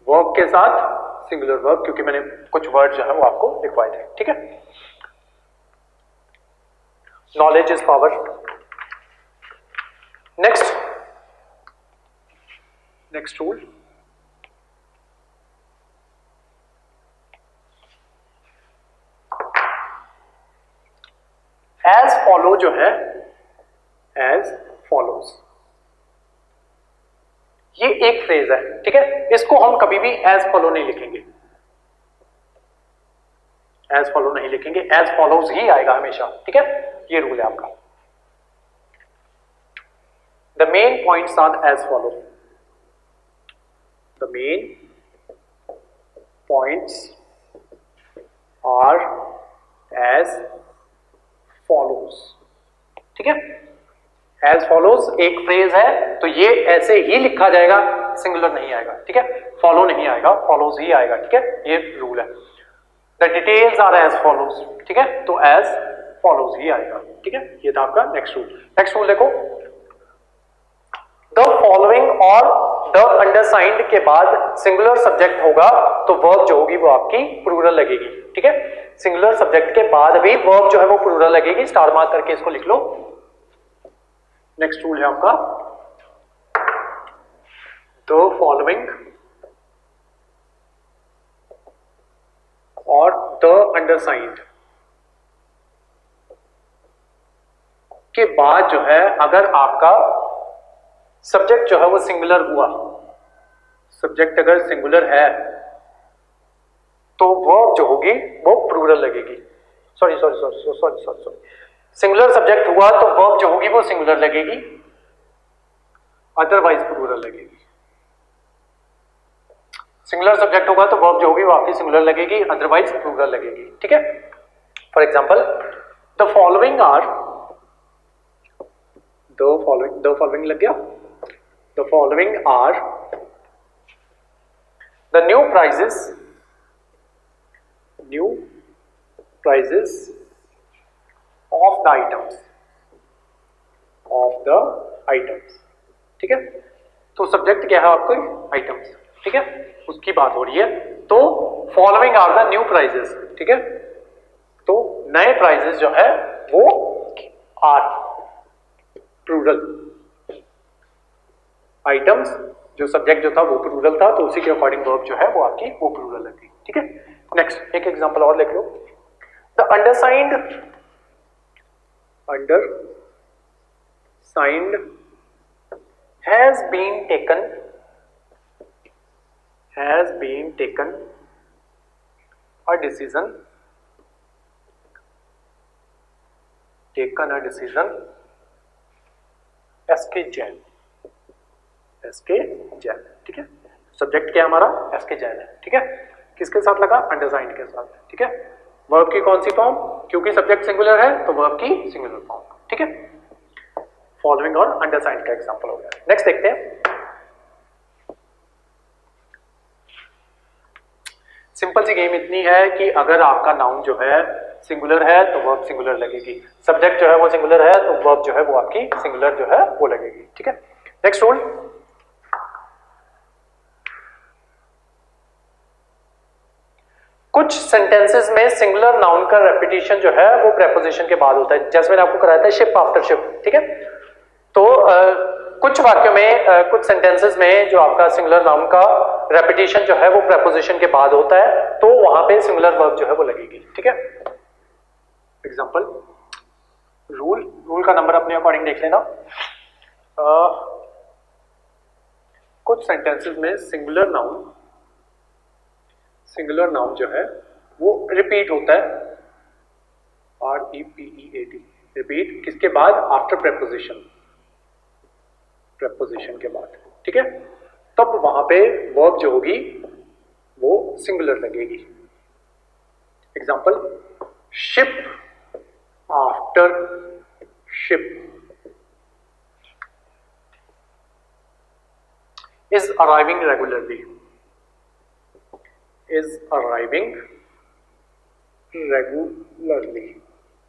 वर्ब के साथ सिंगुलर वर्ब, क्योंकि मैंने कुछ वर्ड जो है वो आपको लिखवाए थे, ठीक है। Knowledge is power. Next rule, as follow जो है, एज फॉलोज, ये एक फ्रेज है, ठीक है, इसको हम कभी भी एज फॉलो नहीं लिखेंगे, एज फॉलो नहीं लिखेंगे, एज फॉलोज ही आएगा हमेशा, ठीक है, ये रूल है आपका। The main points are as follows. The main points are as follows. ठीक है, as follows एक फ्रेज है, तो ये ऐसे ही लिखा जाएगा, सिंगुलर नहीं आएगा, ठीक है, फॉलो नहीं आएगा, फॉलोज ही आएगा, ठीक है, ये रूल है। The details are as follows, ठीक है, तो as follows ही आएगा, ठीक है, ये था आपका नेक्स्ट रूल। नेक्स्ट रूल देखो, द फॉलोइंग और द अंडरसाइंड के बाद सिंगुलर सब्जेक्ट होगा तो वर्ब जो होगी वो आपकी प्लूरल लगेगी, ठीक है, सिंगुलर सब्जेक्ट के बाद भी वर्ब जो है वो प्लूरल लगेगी, स्टार मार्क करके इसको लिख लो। नेक्स्ट रूल है आपका, द फॉलोइंग और द अंडरसाइंड के बाद जो है अगर आपका सब्जेक्ट जो है वो सिंगुलर हुआ, सब्जेक्ट अगर सिंगुलर है तो वर्ब जो होगी वो प्लूरल लगेगी। सॉरी, सिंगुलर सब्जेक्ट हुआ तो वर्ब जो होगी वो सिंगुलर लगेगी, अदरवाइज प्लूरल लगेगी। सिंगुलर सब्जेक्ट होगा तो वर्ब जो होगी वो आपकी सिंगुलर लगेगी, अदरवाइज प्लूरल लगेगी, ठीक है। For example, the following are, the following लग गया, the following are the new prices of the items, ठीक है, तो सब्जेक्ट क्या है आपको, आइटम्स, ठीक है, उसकी बात हो रही है, तो following are the new prizes, ठीक है, तो नए प्राइजेस जो है वो आर प्लूरल, आइटम्स जो सब्जेक्ट जो था वो प्लूरल था, तो उसी के अकॉर्डिंग वर्ब जो है वो आपकी वो प्लूरल लगेगी, ठीक है। नेक्स्ट एक एग्जांपल और लिख लो, the undersigned has been taken a decision S K Jain, ठीक है, सब्जेक्ट क्या हमारा एसके जैन है, ठीक है, किसके साथ लगा, अंडरसाइंड के साथ, ठीक है, वर्ब की कौन सी फॉर्म, क्योंकि सब्जेक्ट सिंगुलर है तो वर्ब की सिंगुलर फॉर्म, ठीक है, फॉलोइंग और अंडरसाइंड का एग्जांपल हो गया। नेक्स्ट देखते हैं, सिंपल सी गेम इतनी है कि अगर आपका नाउन जो है सिंगुलर है तो वर्ब सिंगुलर लगेगी, सब्जेक्ट जो है वो सिंगुलर है तो वर्ब जो है वो आपकी सिंगुलर जो है वो लगेगी, ठीक है। नेक्स्ट रूल, कुछ सेंटेंसेस में सिंगुलर नाउन का रेपिटेशन जो है वो प्रेपोजिशन के बाद होता है, जैसे मैंने आपको कराया था शिप आफ्टर शिप, ठीक है, तो कुछ वाक्यों में कुछ सेंटेंसेस में जो आपका सिंगुलर नाउन का रेपिटेशन जो है वो प्रेपोजिशन के बाद होता है, तो वहां पे सिंगुलर वर्ब जो है वो लगेगी। ठीक है, एग्जांपल रूल का नंबर अपने अकॉर्डिंग देख लेना। कुछ सेंटेंसेस में सिंगुलर नाउन जो है वो रिपीट होता है, REPEAT, रिपीट किसके बाद? आफ्टर प्रेपोजिशन के बाद। ठीक है, तब वहां पे वर्ब जो होगी वो सिंगुलर लगेगी। Example ship after ship is arriving regularly,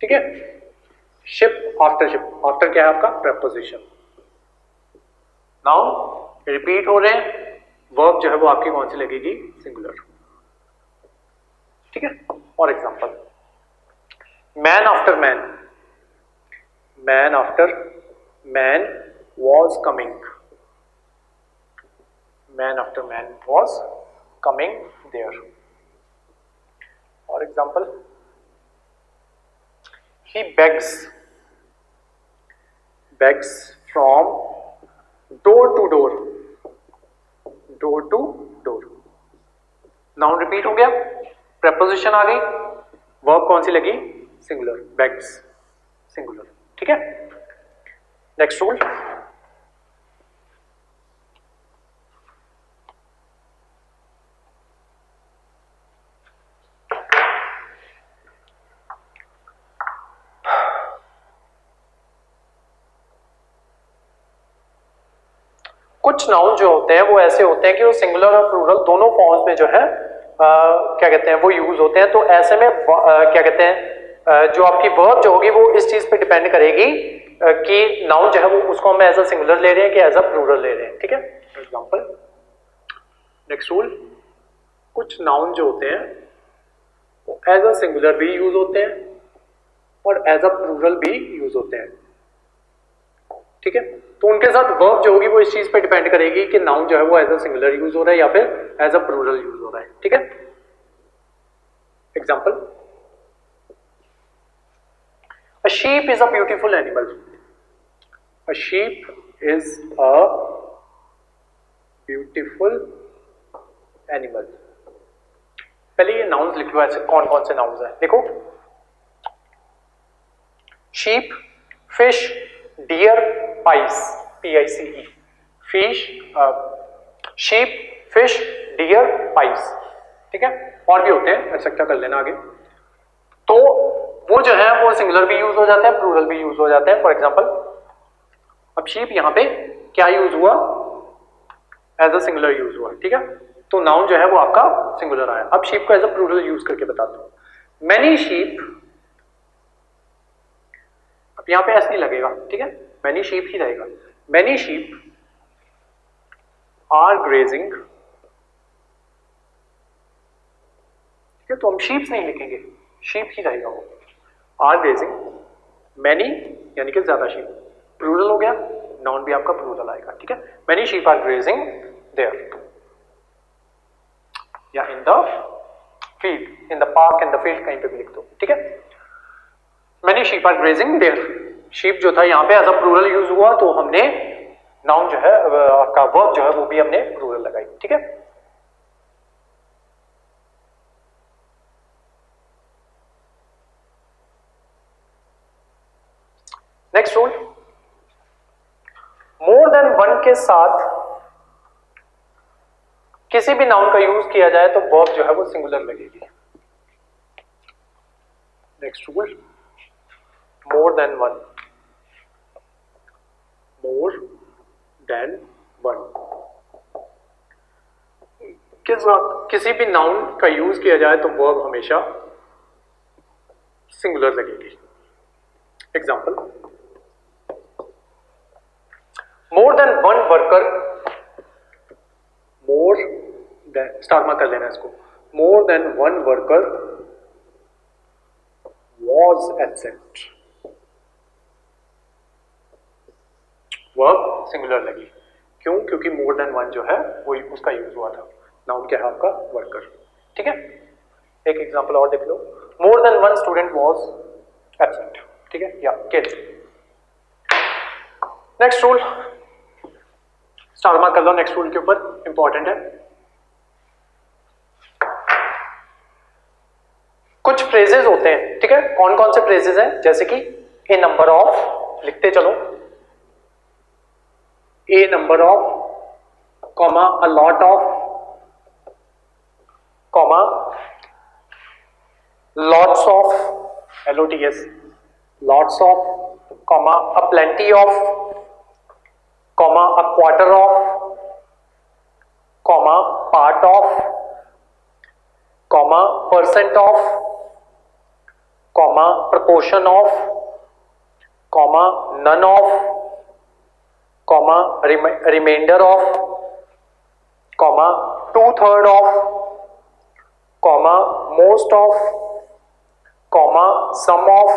ठीक है, शिप आफ्टर आफ्टर क्या है आपका? प्रेपोजिशन। नाउ रिपीट हो रहे हैं, वर्ब जो है वो आपकी कौन सी लगेगी? सिंगुलर। ठीक है, और example man after man was coming, man after man was coming there. और example he begs from door to door, noun repeat हो गया, प्रेपोजिशन आ गई, वर्ब कौन सी लगी? Singular, begs singular. ठीक है, नेक्स्ट रूल। कुछ नाउन जो होते हैं वो ऐसे होते हैं कि वो सिंगुलर और प्लूरल दोनों फॉर्म्स में जो है क्या कहते हैं वो यूज होते हैं। तो ऐसे में क्या कहते हैं जो आपकी वर्ब जो होगी वो इस चीज पे डिपेंड करेगी कि नाउन जो है वो उसको हम एज अ सिंगुलर ले रहे हैं कि एज अ प्लूरल ले रहे हैं। ठीक है, फॉर एग्जांपल नेक्स्ट रूल, कुछ नाउन जो होते हैं वो एज अ सिंगुलर भी यूज होते हैं और एज अ प्लूरल भी यूज होते हैं। ठीक है, तो उनके साथ वर्ब जो होगी वो इस चीज पे डिपेंड करेगी कि नाउन जो है वो एज अ सिंगुलर यूज हो रहा है या फिर एज अ प्लूरल यूज हो रहा है। ठीक है, example a sheep is a beautiful animal, a sheep is a beautiful animal. पहले ये नाउन्स लिख लो, ऐसे कौन कौन से नाउन्स हैं देखो, sheep, fish, deer, pice, PICE, fish, sheep, fish, deer, pice. ठीक है, और भी होते हैं, एक्सेट्रा कर लेना आगे। तो वो जो है वो सिंगुलर भी यूज हो जाते हैं, प्लूरल भी यूज हो जाते हैं। फॉर एग्जांपल अब शीप यहां पे क्या यूज हुआ? एज अ सिंगुलर यूज हुआ। ठीक है, तो नाउन जो है वो आपका सिंगुलर आया। अब शीप को एज अ प्लूरल यूज करके बताता हूं, मैनी शीप, अब यहां पे ऐसे नहीं लगेगा। ठीक है, मैनी शीप ही रहेगा, मैनी शीप आर ग्रेजिंग। ठीक है, तो हम शीप्स नहीं लिखेंगे, शीप ही रहेगा वो, आर ग्रेजिंग, मैनी यानी कि ज्यादा शीप, प्लूरल हो गया, नाउन भी आपका प्लूरल आएगा। ठीक है, many sheep are grazing there, या in the field, in the park, in the field, कहीं पे भी लिख दो। ठीक है, many sheep are grazing there, sheep जो था यहाँ पे एज अ प्लूरल यूज हुआ, तो हमने नाउन जो है आपका वर्ब जो है वो भी हमने प्लूरल लगाई। ठीक है, नेक्स्ट रूल, मोर देन वन के साथ किसी भी नाउन का यूज किया जाए तो वर्ब जो है वो सिंगुलर लगेगी। नेक्स्ट रूल, मोर देन वन, मोर देन वन, किसी भी नाउन का यूज किया जाए तो वर्ब हमेशा सिंगुलर लगेगी। एग्जांपल मोर than one worker, more than, start में कर लेना इसको, मोर than one worker was absent, verb singular लगी। क्यों? क्योंकि मोर देन वन जो है वो उसका यूज हुआ था। नाउन क्या है आपका? वर्कर। ठीक है, एक एग्जांपल और देख लो, more than one student was absent. ठीक है, या kid. Next rule star mark कर लो, नेक्स्ट रूल के ऊपर, इंपॉर्टेंट है। कुछ फ्रेजेस होते हैं, ठीक है, कौन कौन से फ्रेजेस हैं? जैसे कि ए नंबर ऑफ, लिखते चलो, a number of, comma a lot of, comma lots of, LOTS, lots of, comma a plenty of, comma a quarter of, comma part of, comma percent of, comma proportion of, comma none of, comma remainder of, comma 2/3 of, comma most of, comma some of,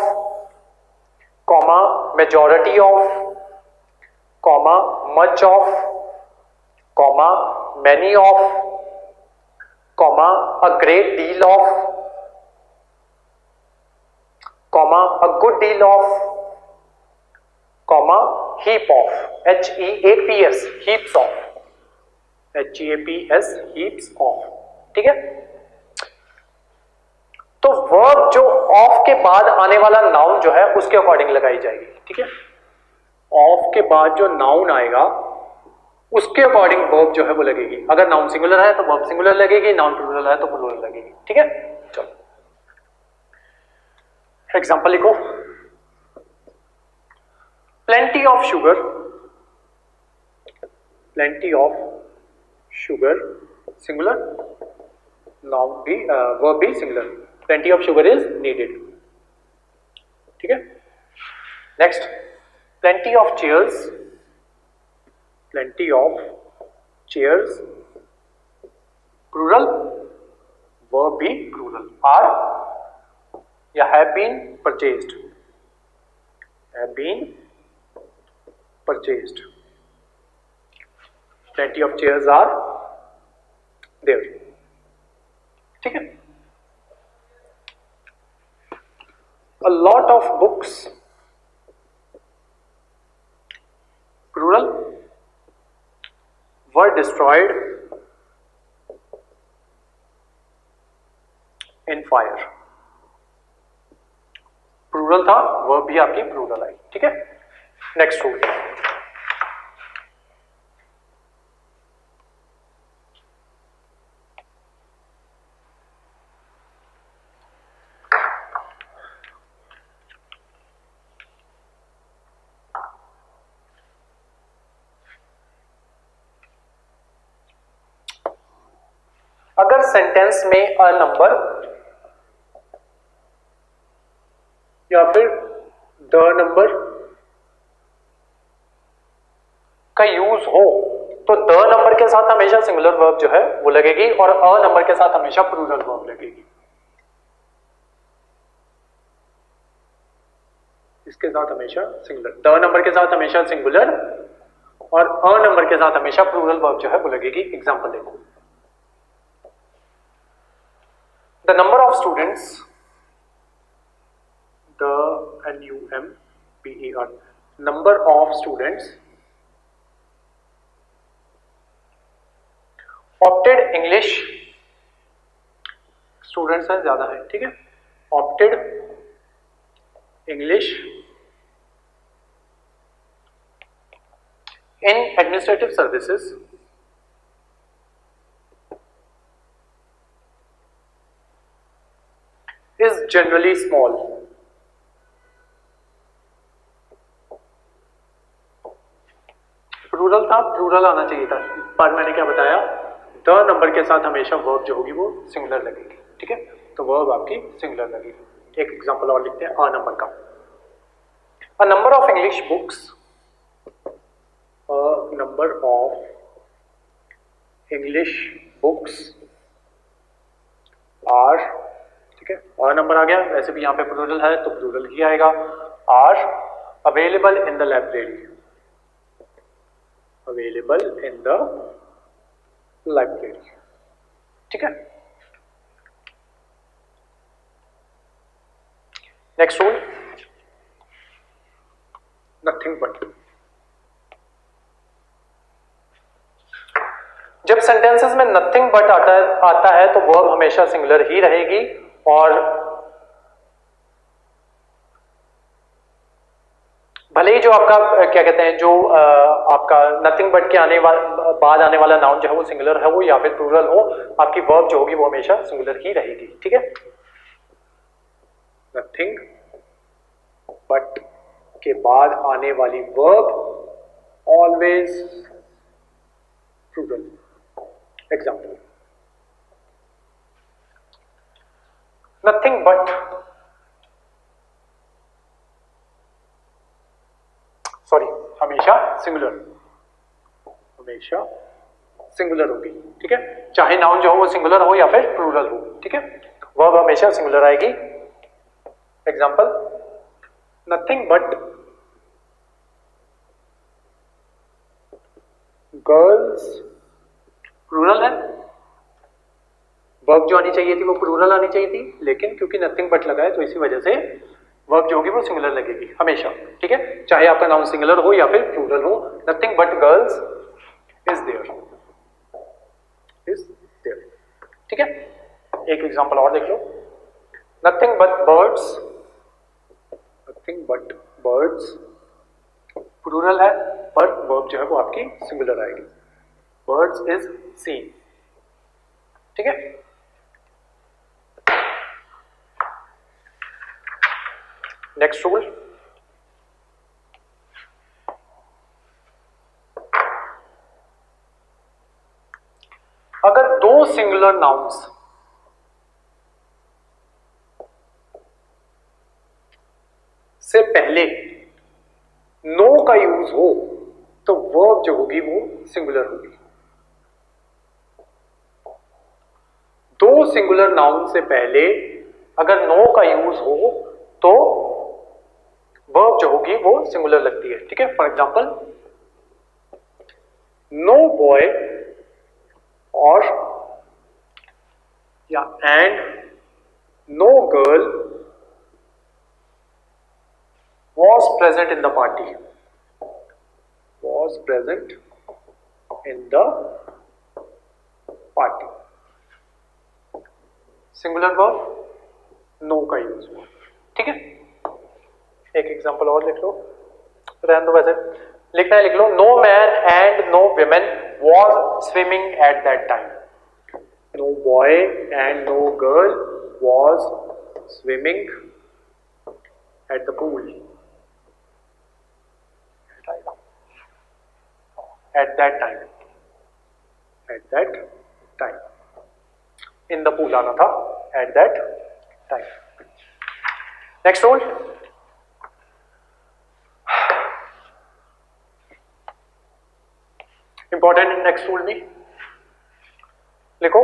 comma majority of, comma much of, comma many of, comma a great deal of, comma a good deal of, comma heap of, HEAPS, heaps of, HEAPS, heaps of। ठीक है, तो verb जो of के बाद आने वाला noun जो है उसके अकॉर्डिंग लगाई जाएगी। ठीक है, ऑफ के बाद जो नाउन आएगा उसके अकॉर्डिंग वर्ब जो है वो लगेगी। अगर नाउन सिंगुलर है तो वर्ब सिंगुलर लगेगी, नाउन प्लूरल है तो प्लूरल लगेगी। ठीक है, चलो एग्जाम्पल लिखो, plenty of sugar, plenty of sugar singular, noun भी वर्ब भी singular, plenty of sugar is needed. ठीक है, next, plenty of chairs, plenty of chairs plural, verb भी प्लूरल, आर या have been purchased, have been purchased, plenty of chairs are there। ठीक है, a lot of books plural were destroyed in fire, plural था, verb भी आपकी plural आई। ठीक है, next rule, अगर सेंटेंस में अ नंबर या फिर द नंबर का यूज हो तो द नंबर के साथ हमेशा सिंगुलर वर्ब जो है वो लगेगी और अ नंबर के साथ हमेशा प्लूरल वर्ब लगेगी। इसके साथ हमेशा सिंगुलर, द नंबर के साथ हमेशा सिंगुलर और अ नंबर के साथ हमेशा प्लूरल वर्ब जो है वो लगेगी। एग्जांपल देखो, the number of students, the NUMBER, number of students opted English, students है ज्यादा है। ठीक है, opted English in administrative services is generally small, plural था, प्लूरल आना चाहिए था, पर मैंने क्या बताया, द नंबर के साथ हमेशा वर्ब जो होगी वो सिंगुलर लगेगी। ठीक है, तो वर्ब आपकी सिंगुलर लगेगी। एक एग्जांपल और लिखते हैं अ नंबर का, a number of English books, a number of English books are, ठीक है, अ नंबर आ गया, वैसे भी यहाँ पे प्लूरल है तो प्लूरल ही आएगा, are available in the library, available in the library. ठीक है, नेक्स्ट रूल, नथिंग बट। जब सेंटेंसेस में नथिंग बट आता है तो वर्ब हमेशा सिंगुलर ही रहेगी, और भले ही जो आपका क्या कहते हैं, जो आपका नथिंग बट के बाद आने वाला नाउन जो है वो सिंगुलर है, वो या फिर प्लूरल हो, आपकी वर्ब जो होगी वो हमेशा सिंगुलर ही रहेगी। ठीक है, नथिंग बट के बाद आने वाली verb always plural. Example, nothing but, sorry, हमेशा सिंगुलर, हमेशा सिंगुलर होगी। ठीक है, चाहे नाउन जो हो वो सिंगुलर हो या फिर प्लूरल हो। ठीक है, वर्ब हमेशा सिंगुलर आएगी। Example, nothing but girls, plural है, वर्ब जो आनी चाहिए थी वो प्लूरल आनी चाहिए थी, लेकिन क्योंकि नथिंग बट लगा है तो इसी वजह से वर्ब जो होगी वो सिंगुलर लगेगी हमेशा। ठीक है, चाहे आपका नाउन सिंगुलर हो या फिर प्लूरल हो, nothing but girls is there, is there. ठीक है, एक एग्जांपल और देख लो, nothing but birds, nothing but birds plural है पर वर्ब जो है वो आपकी सिंगुलर आएगी, बर्ड्स इज सीन। ठीक है, नेक्स्ट रूल, अगर दो सिंगुलर नाउन्स से पहले नो का यूज हो तो वर्ब जो होगी वो सिंगुलर होगी। दो सिंगुलर नाउन से पहले अगर नो का यूज हो तो वर्ब जो होगी वो सिंगुलर लगती है। ठीक है, फॉर एग्जांपल, नो बॉय और या and no girl was present in the party, was present in the party, singular verb, no का यूज हुआ। ठीक है, एक एग्जांपल और लिख लो, रहने दो, वैसे लिखना है लिख लो, no man and no women was swimming at that time, no boy and no girl was swimming at the pool, at that time, at that time, in the pool आना था, at that time। Next rule, important next rule भी लिखो,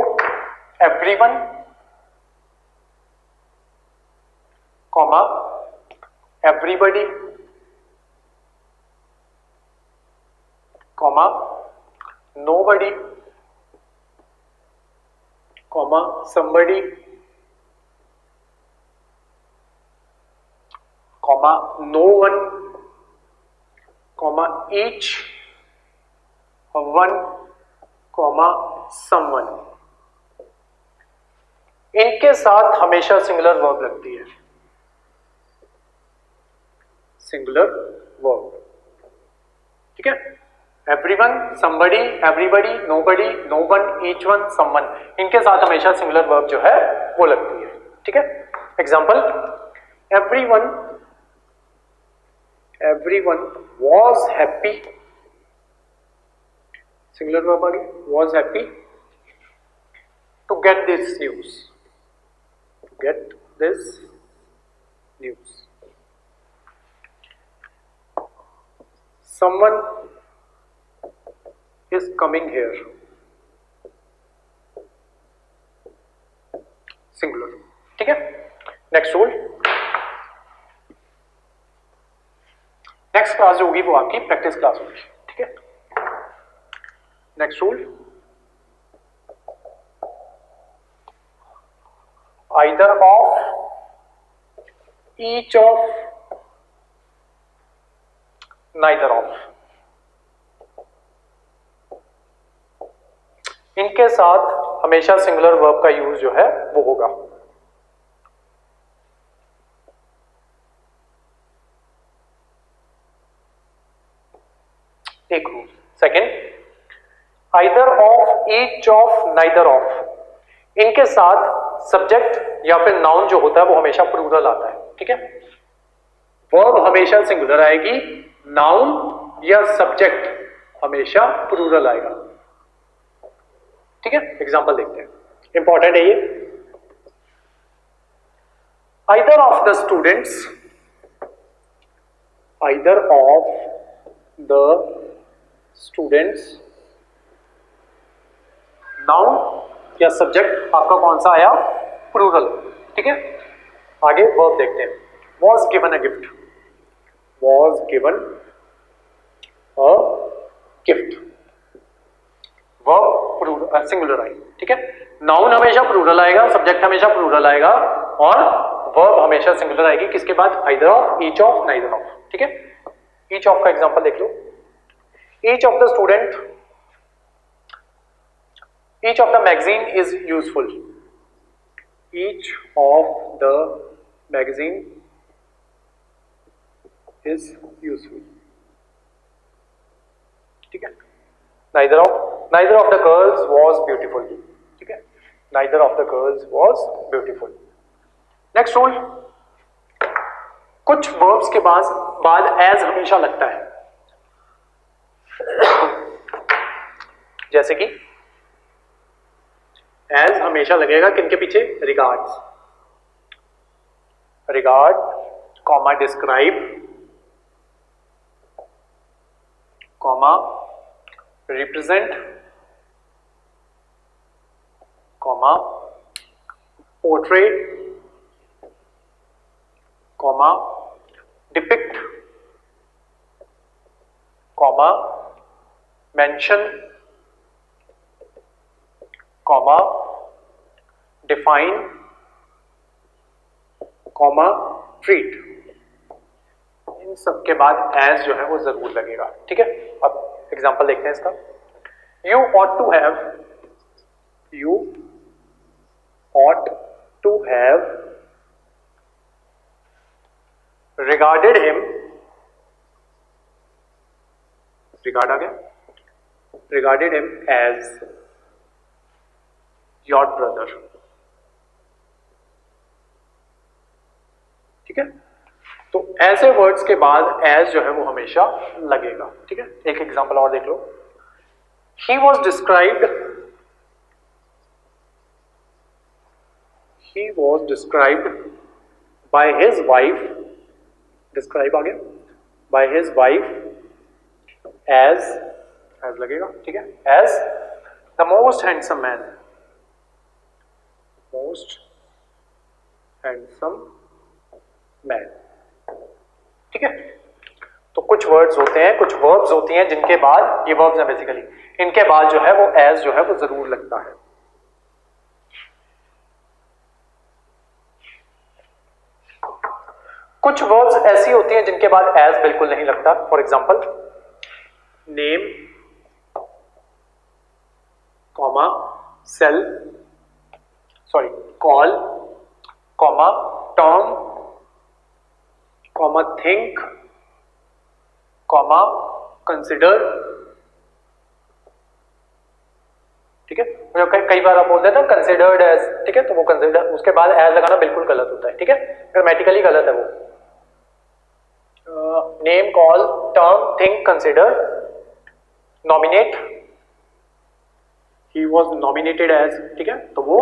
everyone comma everybody comma nobody comma somebody comma no one comma each one comma someone, इनके साथ हमेशा singular verb लगती है, singular verb. ठीक है, everyone, somebody, everybody, nobody, no one, each one, someone, इनके साथ हमेशा सिंगुलर वर्ब जो है वो लगती है। ठीक है, example, everyone, everyone was happy, singular verb आ गई, was happy to get this news, to get this news, someone is coming here, singular. ठीक है, नेक्स्ट रूल, नेक्स्ट क्लास जो होगी वो आपकी प्रैक्टिस क्लास होगी। ठीक है, next rule, either of, each of, neither of, इनके साथ हमेशा सिंगुलर वर्ब का यूज जो है वो होगा। एक rule. Second, either of, each of, neither of, इनके साथ सब्जेक्ट या फिर नाउन जो होता है वो हमेशा प्लूरल आता है। ठीक है, वर्ब हमेशा सिंगुलर आएगी, नाउन या सब्जेक्ट हमेशा प्लूरल आएगा। ठीक है, एग्जांपल देखते हैं, इंपॉर्टेंट है ये। either of the students, either of the students, noun या सब्जेक्ट आपका कौन सा आया? प्लूरल। ठीक है, आगे वर्ब देखते हैं। was given a gift, was given a gift, verb plural singular आई। ठीक है, नाउन हमेशा प्लूरल आएगा, सब्जेक्ट हमेशा प्लूरल आएगा और वर्ब हमेशा सिंगुलर आएगी। किसके बाद? either of, each of, neither of। ठीक है, each of का एग्जांपल देख लो। each of the student, each of the magazine is useful, each of the magazine is useful। ठीक है, neither of the girls was beautiful। ठीक है, neither of the girls was beautiful। Next rule, कुछ verbs के बाद as हमेशा लगता है, जैसे कि एज हमेशा लगेगा किनके पीछे? Regards, regard, comma describe, comma represent, comma portray, comma depict, comma mention, comma define, comma treat. इन सब के बाद एज जो है वो जरूर लगेगा। ठीक है, अब एग्जांपल देखते हैं इसका। You ought to have, you ought to have regarded him, regard आ गया, regarded him as your brother. ठीक है, तो ऐसे वर्ड्स के बाद एज जो है वो हमेशा लगेगा। ठीक है, एक एग्जांपल और देख लो। He was described, he was described by his wife, describe आ गया, बाय हिज वाइफ एज लगेगा। ठीक है, as the most handsome man, most handsome man. ठीक है, तो कुछ वर्ड्स होते हैं, कुछ वर्ब्स होती हैं जिनके बाद, ये वर्ब्स हैं बेसिकली, इनके बाद जो है वो एज जो है वो जरूर लगता है। कुछ वर्ड्स ऐसी होती हैं जिनके बाद एज बिल्कुल नहीं लगता। For example name, comma sell, sorry call, comma term, comma think, comma consider. ठीक है, कई बार आप बोलते हैं ना कंसिडर्ड एज। ठीक है, तो वो कंसिडर, उसके बाद एज लगाना बिल्कुल गलत होता है। ठीक है, ग्रामेटिकली गलत है वो। Name, call, term, think, consider, nominate, he was nominated as. ठीक है, तो वो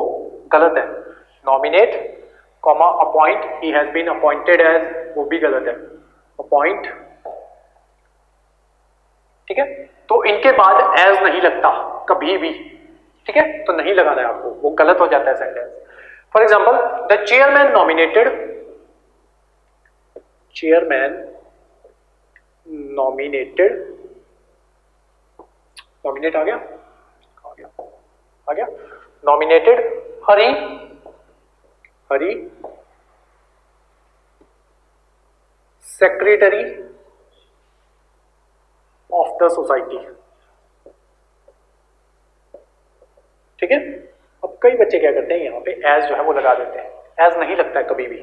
गलत है। Nominate, comma appoint, he has been appointed as, वो भी गलत है। अपॉइंट। ठीक है, तो इनके बाद एज नहीं लगता कभी भी। ठीक है, तो नहीं लगाना है आपको, वो गलत हो जाता है sentence. For example the chairman nominated, chairman nominated, nominate आ गया, आ गया, nominated Hari, Hari secretary of the society. ठीक है, अब कई बच्चे क्या करते हैं यहाँ पे एज जो है वो लगा देते हैं, एज नहीं लगता है कभी भी,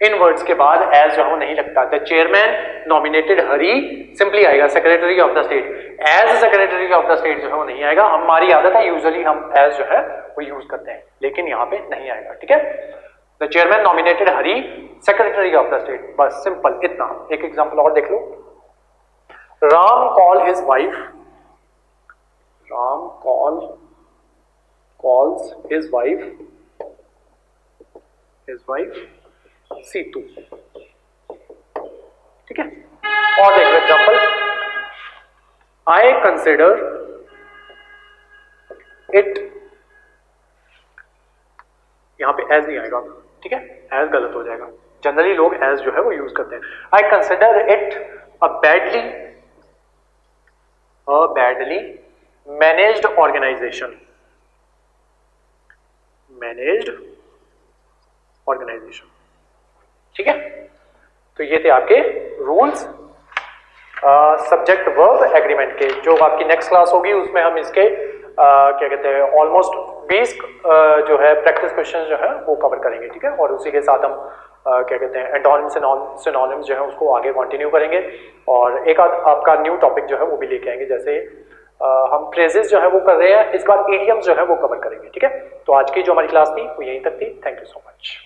इन वर्ड्स के बाद एज जो है वो नहीं लगता। The chairman nominated Hari simply आएगा secretary of the state, as secretary of the state जो है वो नहीं आएगा। हमारी आदत है यूजुअली हम एज जो है वो यूज करते हैं, लेकिन यहाँ पे नहीं आएगा। ठीक है, the chairman nominated Hari secretary of the state, बस सिंपल इतना। एक एग्जांपल और देख लो, Ram call his wife, Ram calls his wife Situ. ठीक है, और देख लो एग्जांपल, आई कंसिडर इट, यहां पे एज नहीं आएगा, ठीक है, एज गलत हो जाएगा, जनरली लोग एज जो है वो यूज करते हैं। I consider it a badly managed organisation, managed organisation. ठीक है, तो ये थे आपके रूल्स सब्जेक्ट वर्ब एग्रीमेंट के। जो आपकी नेक्स्ट क्लास होगी उसमें हम इसके क्या कहते हैं ऑलमोस्ट 20 जो है प्रैक्टिस क्वेश्चन जो है वो कवर करेंगे। ठीक है, और उसी के साथ हम क्या कहते हैं एंटोनिम्स सिनोनिम्स जो है उसको आगे कंटिन्यू करेंगे, और एक आपका न्यू टॉपिक जो है वो भी लेके आएंगे, जैसे हम फ्रेजेस जो है वो कर रहे हैं, इस बार इडियम्स जो है वो कवर करेंगे। ठीक है, तो आज की जो हमारी क्लास थी वो यहीं तक थी। Thank you so much.